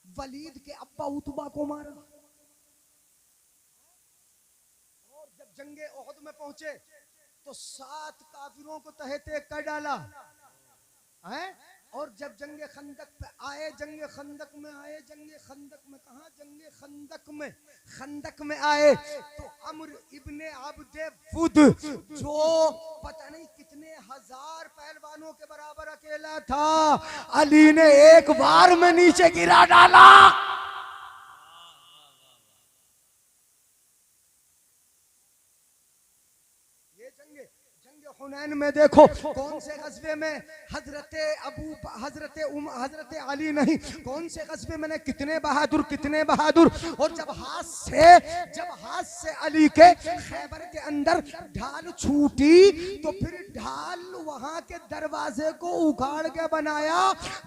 वलीद के अब्बा उतबा को मारा। और जब जंगे ओहद में पहुंचे तो 7 काफिरों को तहते कर डाला है। और जब जंगे खंदक पे आए, जंगे खंदक में कहा, जंगे खंदक में आए तो अम्र इब्ने अब्दे वुद जो पता नहीं कितने हजार पहलवानों के बराबर अकेला था, अली ने एक बार में नीचे गिरा डाला। हुनैन में देखो कौन से गज़वे में हजरत अली नहीं, कौन से गज़वे में कितने बहादुर। और जब हाथ से अली के खैबर के अंदर ढाल छूटी तो फिर ढाल वहां के दरवाजे को उखाड़ के बनाया।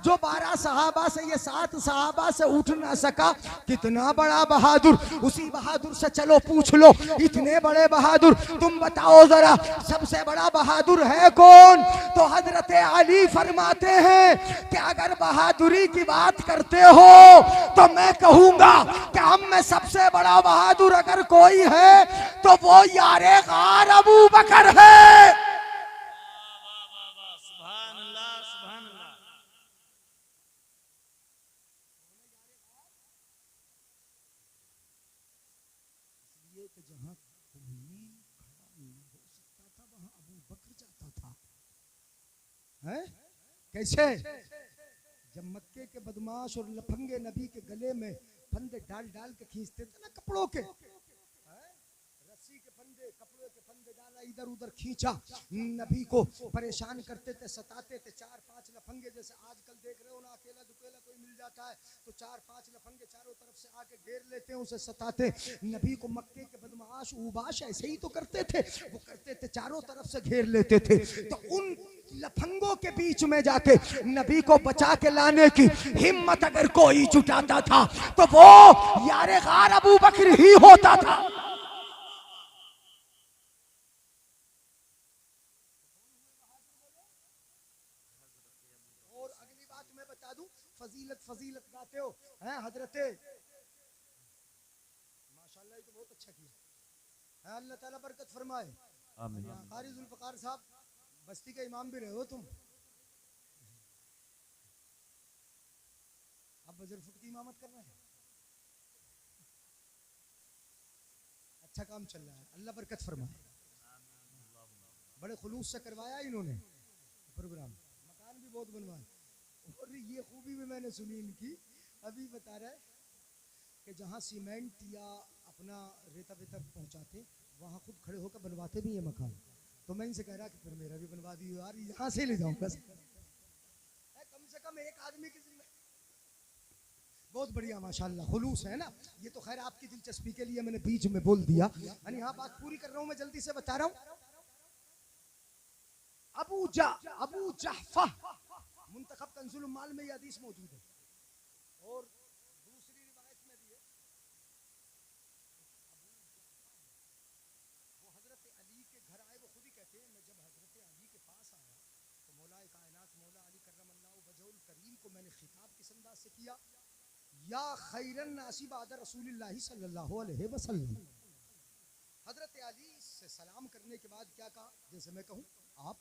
जो 12 सहाबा से ये 7 सहाबा से उठ ना सका, कितना बड़ा बहादुर। उसी बहादुर से चलो पूछ लो, इतने बड़े बहादुर तुम बताओ जरा सबसे बड़ा बहादुर है कौन? तो हजरत अली फरमाते हैं कि अगर बहादुरी की बात करते हो तो मैं कहूंगा कि हम में सबसे बड़ा बहादुर अगर कोई है तो वो यारे गार अबू बकर है। सुभान अल्लाह, सुभान अल्लाह। इसलिए कि जहां कोई खड़ा नहीं हो सकता था वहां अबू बकर जाता था। है कैसे? जब मक्के के बदमाश और लफंगे नबी के गले में फंदे डाल डाल के खींचते थे ना कपड़ों के, रस्सी के फंदे, कपड़ों के फंदे डाला, इधर उधर खींचा, नबी को परेशान करते थे, सताते थे। 4-5 लफंगे, जैसे आजकल देख रहे हो ना, अकेला दुकेला कोई मिल जाता है तो 4-5 लफंगे चारों तरफ से आके घेर लेते हैं, उसे सताते। नबी को मक्के के बदमाश उबाश ऐसे ही तो करते थे, वो करते थे, चारों तरफ से घेर लेते थे। तो उन लफंगों के बीच में जाके नबी को बचा के लाने की हिम्मत अगर कोई जुटाता था तो वो यारे गार अबू बकर ही होता था। और अगली बात मैं बता दूं, फजीलत गाते हो हैं हजरते, माशाल्लाह ये तो बहुत अच्छा किया है, अल्लाह ताला बरकत फरमाए। आमीन। कारी जुल्फकार साहब बस्ती के इमाम भी रहे हो तुम, अब बजरफुट की इमामत कर रहे हैं, अच्छा काम चल रहा है, अल्लाह बरकत फरमाए। बड़े खुलूस से करवाया इन्होंने प्रोग्राम, मकान भी बहुत बनवाए। और ये खूबी भी मैंने सुनी इनकी, अभी बता रहे कि जहाँ सीमेंट या अपना रेता वेता पहुँचाते वहाँ खुद खड़े होकर बनवाते भी ये मकान। तो मैं इनसे कह रहा कि फिर मेरा भी बनवा दियो यार, यहाँ से ले जाऊंगा कम से कम एक आदमी की जिम्मेदारी। बहुत बढ़िया माशाल्लाह, खुलूस है ना। ये तो खैर आपकी दिलचस्पी के लिए मैंने बीच में बोल दिया, यानी हाँ बात पूरी कर रहा हूँ मैं, जल्दी से बता रहा हूँ। अबू जहफा मुंतखब कंजुल माल में यह हदीस मौजूद है, और दूसरी रिवायत में भी है। वो हजरत अली के घर आए, वो खुद ही कहते हैं, मैं जब हजरत अली के पास आया तो मौलाए कायनात मौला अली करमल्लाहु वजहुल करीम को मैंने खिताब किस अंदाज से किया, या खैरन नासी बाद रसूलुल्लाह सल्लल्लाहु अलैहि वसल्लम। हजरत अली से सलाम करने के बाद क्या कहा, जैसे मैं कहूँ आप,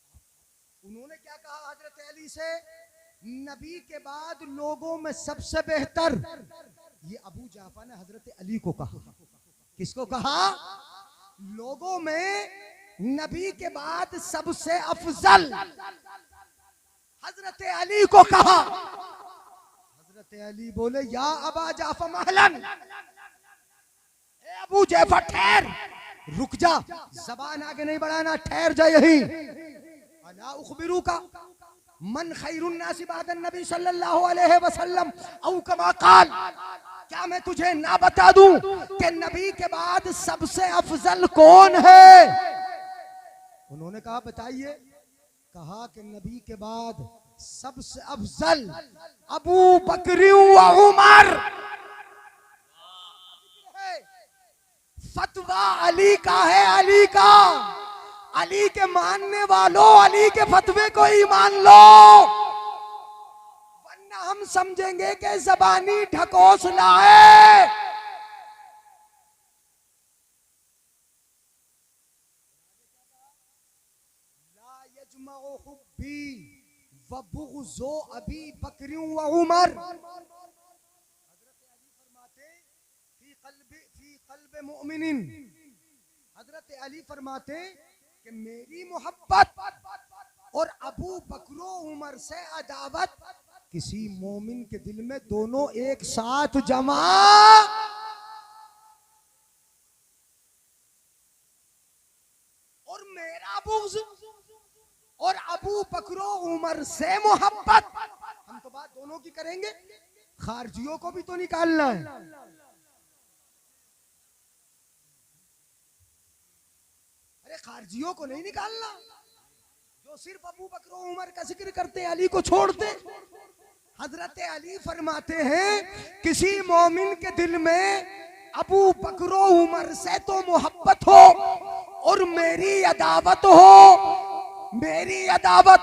उन्होंने क्या कहा हजरत अली से, नबी के बाद लोगों में सबसे बेहतर, ये अबू जाफा ने हजरत अली को कहा। किसको कहा? लोगों में नबी के बाद सबसे अफजल हजरत अली को कहा। हजरत अली बोले, या अबा जाफा महलन, ए अबू जाफा ठहर, रुक जा, जबान आगे नहीं बढ़ाना, ठहर जा यही। अला उखबिरू का मन खैरुन नासी बादन नबी सल्लल्लाहु अलैहि वसल्लम औ कमा काल, क्या मैं तुझे ना बता दूं कि नबी के बाद सबसे अफजल कौन है? उन्होंने कहा बताइए। कहा कि नबी के बाद सबसे अफजल अबू बकर व उमर। फतवा अली का है, अली का। अली के मानने वालों अली के फतवे को ही मान लो, वरना हम समझेंगे कि जबानी ढकोसला है। ला यजमउ हुब्बी व बुग़्ज़ो अबी बकर व उमर। हज़रत अली फरमाते, फी क़ल्ब मुमिनिन, हजरत अली फरमाते कि मेरी मोहब्बत और अबू बकर उमर से अदावत किसी मोमिन के दिल में दोनों एक साथ जमा और मेरा बुग़्ज़ और अबू बकर उमर से मोहब्बत, हम तो बात दोनों की करेंगे, खारजियों को भी तो निकालना है। अरे खारजियों को नहीं निकालना, जो सिर्फ अबू बकर उमर का जिक्र करते अली को छोड़ते। हजरत अली फरमाते हैं किसी मोमिन के दिल में अबू बकर उमर से तो मोहब्बत हो और मेरी अदावत हो, मेरी अदावत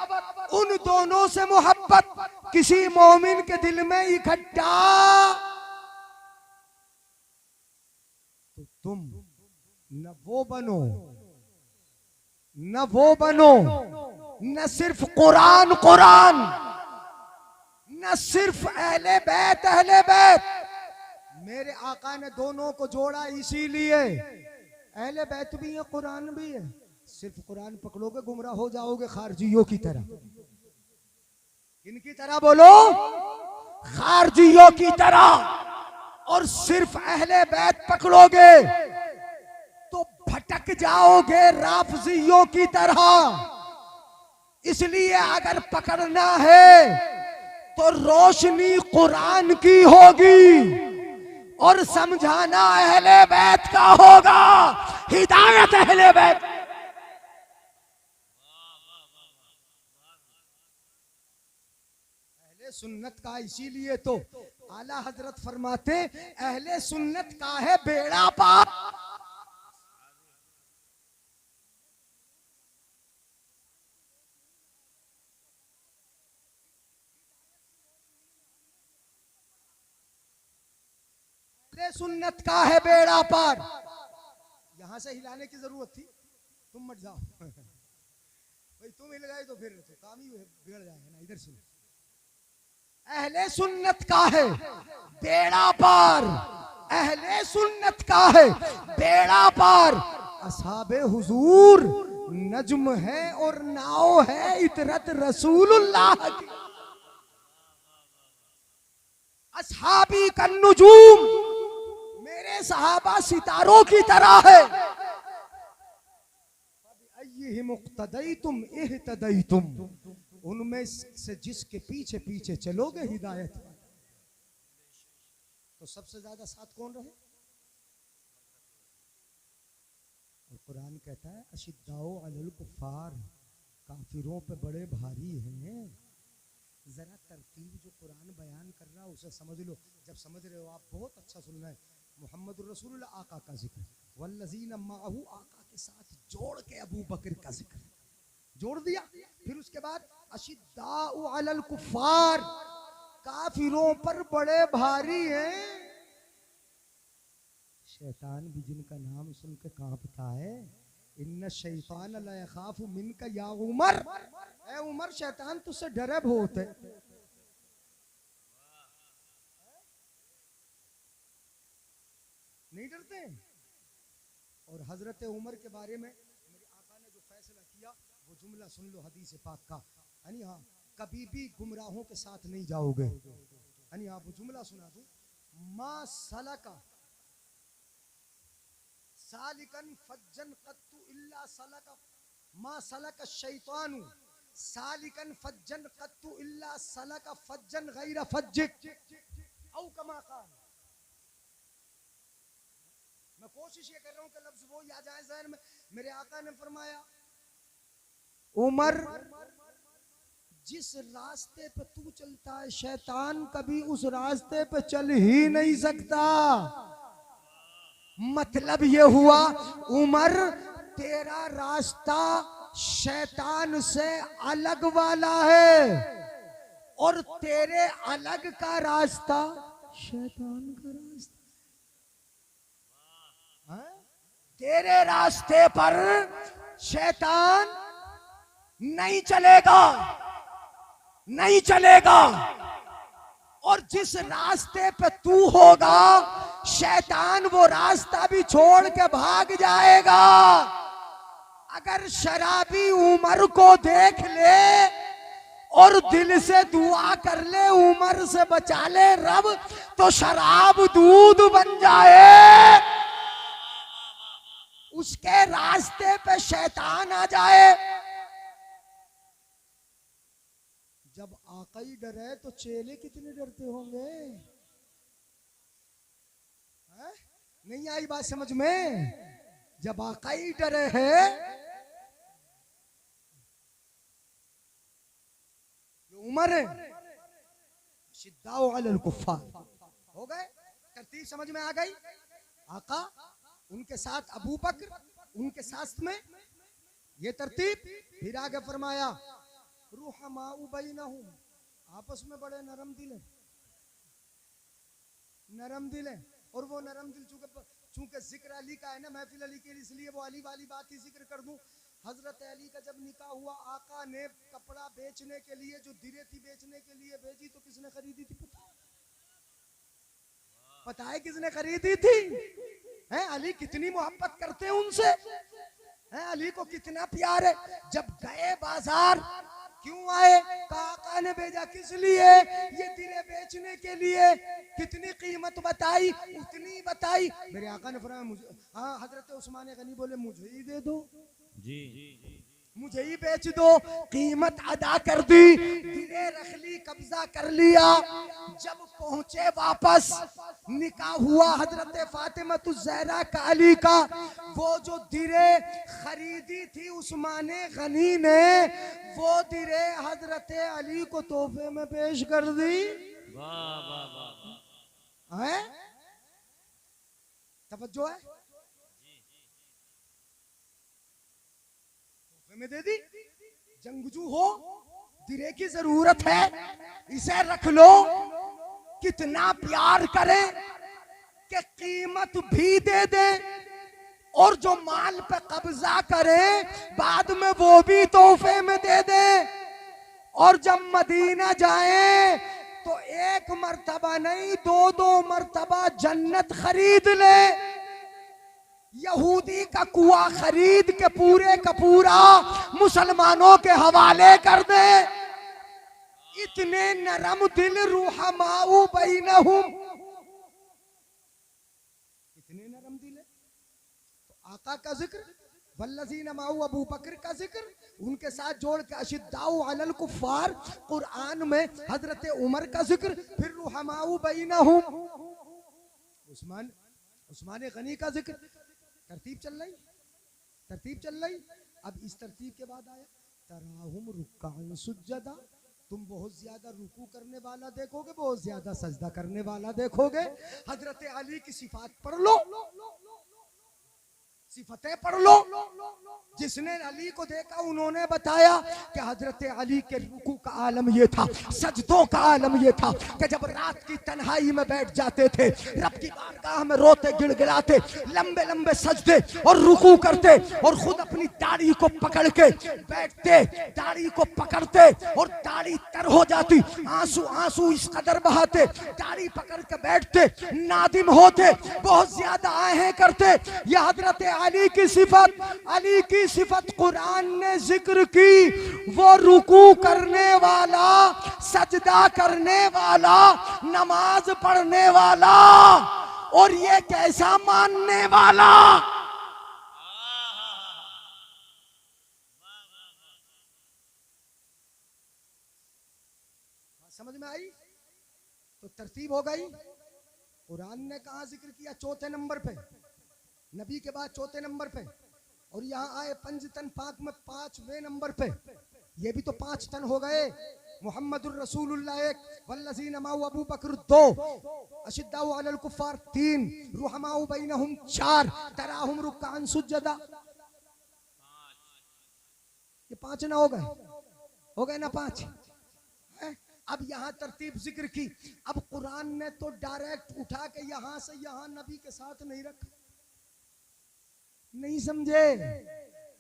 उन दोनों से मोहब्बत किसी मोमिन के दिल में इकट्ठा, तो तुम न वो बनो न वो बनो, न सिर्फ कुरान कुरान, न सिर्फ अहले बैत। मेरे आका ने दोनों को जोड़ा इसीलिए, अहले बैत भी है कुरान भी है। सिर्फ कुरान पकड़ोगे गुमराह हो जाओगे खारजियों की तरह। किनकी तरह बोलो? खारजियों की तरह। और सिर्फ अहले बैत पकड़ोगे तो भटक जाओगे राफजियों की तरह। इसलिए अगर पकड़ना है तो रोशनी कुरान की होगी और समझाना अहले बैत का होगा, हिदायत अहले बैत। अहले सुन्नत का इसीलिए तो आला हजरत फरमाते अहले सुन्नत का है बेड़ा पार। सुन्नत का है बेड़ा पार। यहां से हिलाने की जरूरत थी, तुम मत जाओ भाई, तुम हिल गए तो फिर तो काम ही बिगड़ जाएगा ना। इधर सुनो, अहले सुन्नत का है बेड़ा पार, अहले सुन्नत का है बेड़ा पार। असहाबे हुजूर नज्म है और नाव है इतरत रसूलुल्लाह की। असहाबी का नुजूम, मेरे सहाबा सितारों की तरह है। उनमें से जिसके पीछे पीछे चलोगे हिदायत। तो सबसे ज्यादा साथ कौन रहे? और कुरान कहता है अशिद्दाओ अलल कुफ्फार, काफिरों पे बड़े भारी हैं। जरा तरतीब जो कुरान बयान कर रहा है उसे समझ लो। जब समझ रहे हो आप बहुत अच्छा सुनना है। मोहम्मद रसूलुल्लाह आका का जिक्र, वल्लज़ीना माअहू आका के साथ जोड़ के अबू बकर का जिक्र जोड़ दिया। फिर उसके बाद अशिद्दाउ अलल कुफ्फार, काफिरों पर बड़े भारी हैं। शैतान भी जिनका नाम सुन के कांपता है। इन्ना शैतान ला यखाफु मिनका या उमर, ए उमर शैतान तुझसे डरे बहुत है। नहीं डरते। और हजरत उमर के बारे में मेरे आका ने जो फैसला किया वो जुमला सुन लो हदीस पाक का। यानी हाँ, कभी भी गुमराहों के साथ नहीं जाओगे। यानी हाँ, वो जुमला सुना दूं, मा सलका सालिकन फज्जन कत्तु इल्ला सलका, मा सलका शैतानु सालिकन फज्जन कत्तु इल्ला सलका फज्जन गैर फज्जिक औ कमा काल। मैं कोशिश ये कर रहा हूं कि लफ्ज वो याद आए ज़हन में। मेरे आका ने फरमाया उमर जिस रास्ते पे तू चलता है शैतान कभी उस रास्ते पे चल ही नहीं सकता। मतलब ये हुआ उमर तेरा रास्ता शैतान से अलग वाला है और तेरे अलग का रास्ता शैतान का रास्ता। तेरे रास्ते पर शैतान नहीं चलेगा, नहीं चलेगा। और जिस रास्ते पे तू होगा शैतान वो रास्ता भी छोड़ के भाग जाएगा। अगर शराबी उमर को देख ले और दिल से दुआ कर ले उमर से बचा ले रब, तो शराब दूध बन जाए। उसके रास्ते पे शैतान आ जाए। जब आका ही डरे तो चेले कितने डरते होंगे। है? नहीं आई बात समझ में? जब आका ही डरे है, उमर है शिद्दाउ अलल कुफ्फार, हो गए। तरतीब समझ में आ गई। आका, उनके साथ अबू बकर, उनके साथ में ये तरतीब। फिर आगे फरमाया रुहमाउ बैनहुम, आपस में बड़े नरम दिल है, नरम दिल है। और वो नरम दिल चूंकि जिक्र अली का है ना महफिल अली के लिए, इसलिए वो अली वाली बात ही जिक्र कर दूं। हजरत अली का जब निकाह हुआ, आका ने कपड़ा बेचने के लिए जो दिरे थी बेचने के लिए भेजी, तो किसने खरीदी थी? पता है किसने खरीदी थी? है अली कितनी मोहब्बत करते हैं उनसे, है अली को कितना प्यार है। जब गए बाजार, क्यों आए? आका ने भेजा, किस लिए? ये दिरे बेचने के लिए। कितनी कीमत बताई? उतनी बताई। मेरे आका ने फरमाया मुझे, हाँ हजरत उस्मान गनी बोले मुझे ही दे दो जी, मुझे ही बेच दो। कीमत अदा कर दी, दिरे रख ली, कब्जा कर लिया। जब पहुंचे वापस, निकाह हुआ हजरत फातिमा ज़हरा का अली का। वो जो दिरे खरीदी थी उस्मान गनी ने, वो दिरे हजरत अली को तोहफे में पेश कर दी। वाह वाह वाह, है तवज्जो है, में दे दी। जंगजू हो, दिरे की जरूरत है, इसे रख लो। कितना प्यार करें कि कीमत भी दे दे, और जो माल पे कब्जा करे बाद में वो भी तोहफे में दे दे। और जब मदीना जाए तो एक मर्तबा नहीं, दो दो मर्तबा जन्नत खरीद ले। यहूदी का कुआं खरीद के पूरे का पूरा मुसलमानों के हवाले कर दे। इतने नरम दिल, रुहमाउ बैनहुम, इतने नरम दिल है। तो आका का जिक्र, वल्लज़ीना माउ अबू बकर का जिक्र, उनके साथ जोड़ के अशिद्दाउ अलल कुफ्फार, कुरान में हजरत उमर का जिक्र, फिर रुहमाउ बैनहुम, उस्मान गनी का जिक्र। तरतीब चल रही, तरतीब चल रही। अब इस तरतीब के बाद आया तराहुम रुक्कान सुज्जदा, तुम बहुत ज्यादा रुकू करने वाला देखोगे, बहुत ज्यादा सजदा करने वाला देखोगे। हजरत अली की सिफात पढ़ लो, सिफतें पढ़ लो। जिसने अली को देखा उन्होंने बताया कि हजरत अली के रुकू का आलम ये था, सजदों का आलम ये था कि जब रात की तन्हाई में बैठ जाते थे, रब की बारगाह में रोते गिड़गिड़ाते, लंबे लंबे सजदे और रुकू करते, और खुद अपनी दाढ़ी को पकड़ के बैठते, दाढ़ी को पकड़ते और दाढ़ी तर हो जाती, आंसू आंसू इस कदर बहाते, दाढ़ी पकड़ के बैठते, नादिम होते, बहुत ज्यादा आहें करते। यह हजरत अली की सिफत, अली की सिफत कुरान ने जिक्र की। वो रुकू करने वाला, सजदा करने वाला, नमाज पढ़ने वाला, और ये कैसा मानने वाला। समझ में आई? तो तरतीब हो गई। कुरान ने कहा जिक्र किया? चौथे नंबर पे, नबी के बाद चौथे नंबर पे। और यहाँ आए पंजतन पाक में 5वें नंबर पे। ये भी तो 5 तन हो गए। मुहम्मदुर रसूलुल्लाह 1, वल्लज़ीना माउ अबू बकर 2, अशिद्दाउ अलल कुफ्फार 3, रुहमाउ बैनहुम 4, तराहुम रुक्कान सुज्जदा। ये 5 ना हो गए ना 5। अब यहाँ तरतीब जिक्र की। अब कुरान ने तो डायरेक्ट उठा के यहाँ से यहाँ नबी के साथ नहीं रखा, नहीं समझे?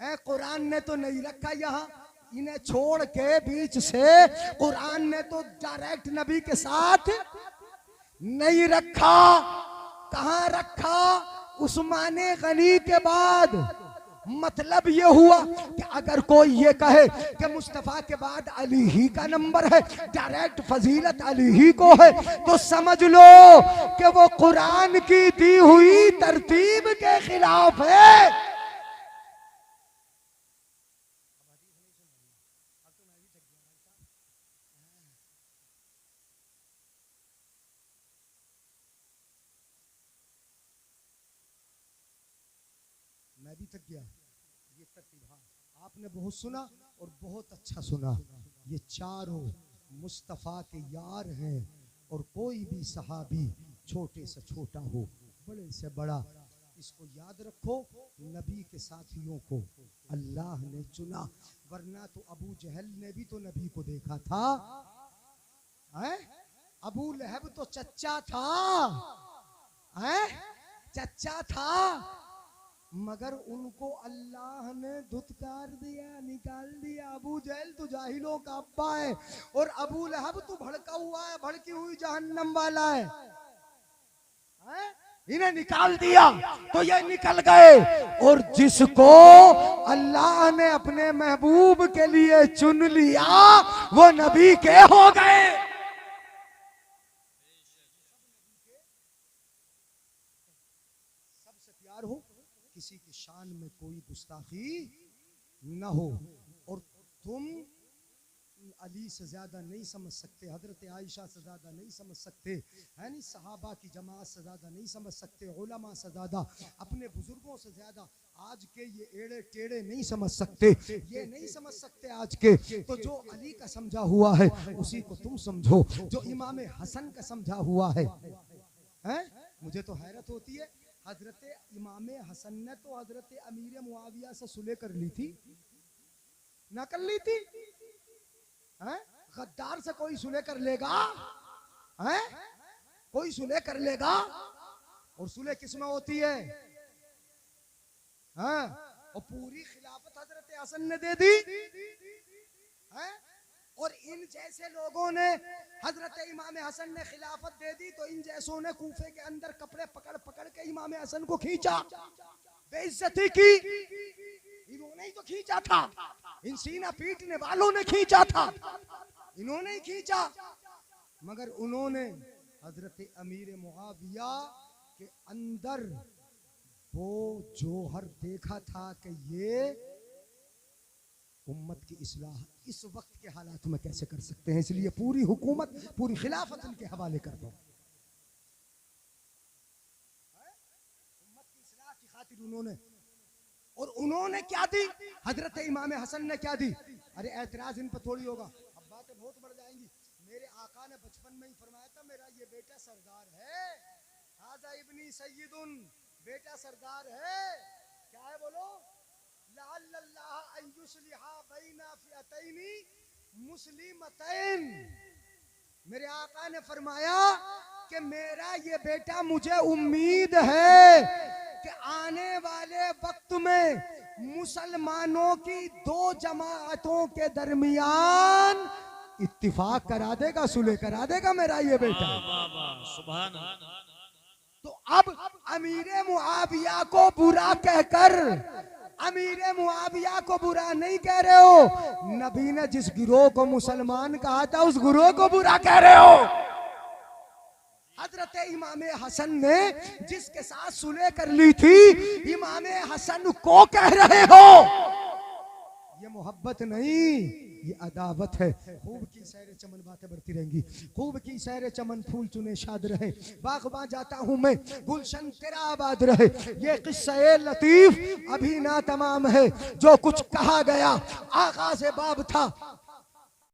है कुरान ने तो नहीं रखा यहाँ, इन्हें छोड़ के बीच से कुरान ने तो डायरेक्ट नबी के साथ नहीं रखा। कहां रखा? उस्माने गनी के बाद। मतलब ये हुआ कि अगर कोई ये कहे कि मुस्तफा के बाद अली ही का नंबर है, डायरेक्ट फजीलत अली ही को है, तो समझ लो कि वो कुरान की दी हुई तरतीब के खिलाफ है। मैं भी थक गया। ये तरतीब, हाँ, आपने बहुत सुना और बहुत अच्छा सुना। ये चारों मुस्तफ़ा के यार हैं और कोई भी सहाबी छोटे से छोटा हो, बड़े से बड़ा, इसको याद रखो, नबी के साथियों को अल्लाह ने चुना। वरना तो अबू जहल ने भी तो नबी को देखा था, है? अबू लहब तो चच्चा था, है? चच्चा था, मगर उनको अल्लाह ने धुतकार दिया, निकाल दिया। अबू जहल तो जाहिलों का अब्बा है और अबू लहब तो भड़का हुआ है, भड़की हुई जहन्नम वाला है? इन्हें निकाल दिया तो ये निकल गए। और जिसको अल्लाह ने अपने महबूब के लिए चुन लिया वो नबी के हो गए। सबसे प्यार हो, किसी की शान में कोई गुस्ताखी न हो। और तुम अली से ज्यादा नहीं समझ सकते, हजरत आयशा से ज्यादा नहीं समझ सकते, है नहीं, सहाबा की जमात से ज्यादा नहीं समझ सकते, उलमा से ज्यादा, अपने बुजुर्गों से ज्यादा आज के ये एड़े टेढ़े नहीं समझ सकते, ये नहीं समझ सकते आज के। तो जो अली का समझा हुआ है उसी को तुम समझो, जो इमाम हसन का समझा हुआ है? मुझे तो हैरत होती है, हजरत इमाम हसन ने तो हजरत अमीर मुआविया से सुलह कर ली थी, ना कर ली थी? गद्दार से कोई सुलह कर लेगा? कोई सुलह कर लेगा? और सुलह किसमें होती है? और पूरी खिलाफत हजरत हसन ने दे दी। और इन जैसे लोगों ने, हजरत इमाम हसन ने खिलाफत दे दी तो इन जैसों ने कूफे के अंदर कपड़े पकड़ पकड़ के इमाम हसन को खींचा, बेइज्जती की। इन्होंने ही तो खींचा था, इन सीना पीटने वालों ने खींचा था, इन्होंने ही खींचा। मगर उन्होंने हजरत अमीर मुआविया के अंदर वो जोहर देखा था कि ये उम्मत की इस्लाह इस वक्त के हालात में कैसे कर सकते हैं, इसलिए पूरी हुकूमत, पूरी खिलाफत इनके हवाले कर दो। उम्मत की इस्लाह की खातिर उन्होंने, और उन्होंने क्या दी? हजरत इमाम हसन ने क्या दी? अरे एतराज इन पर थोड़ी होगा, अब बातें बहुत बढ़ जाएंगी। मेरे आका ने बचपन में ही फरमाया था, मेरा ये बेटा सरदार है, हाजा इब्नी सय्यदुन, बेटा सरदार है। क्या है बोलो? मेरे आका ने फरमाया कि मेरा ये बेटा, मुझे उम्मीद है कि आने वाले वक्त में मुसलमानों की दो जमातों के दरमियान इत्तिफाक करा देगा, सुलह करा देगा मेरा ये बेटा। सुभान। तो अब अमीर मुआविया को बुरा कहकर, अमीर मुआविया को बुरा नहीं कह रहे हो, नबी ने जिस गिरोह को मुसलमान कहा था उस गिरोह को बुरा कह रहे हो। हजरत इमाम हसन ने जिसके साथ सुलह कर ली थी, इमाम हसन को कह रहे हो। ये मोहब्बत नहीं, ये अदावत है। खूब की सैर चमन, बातें बढ़ती रहेंगी। खूब की सैर चमन, फूल चुने शाद रहे, बागबां जाता हूँ मैं, गुलशन तेरा आबाद रहे। ये किस्सा लतीफ अभी ना तमाम है, जो कुछ कहा गया आगाज़ बाब था।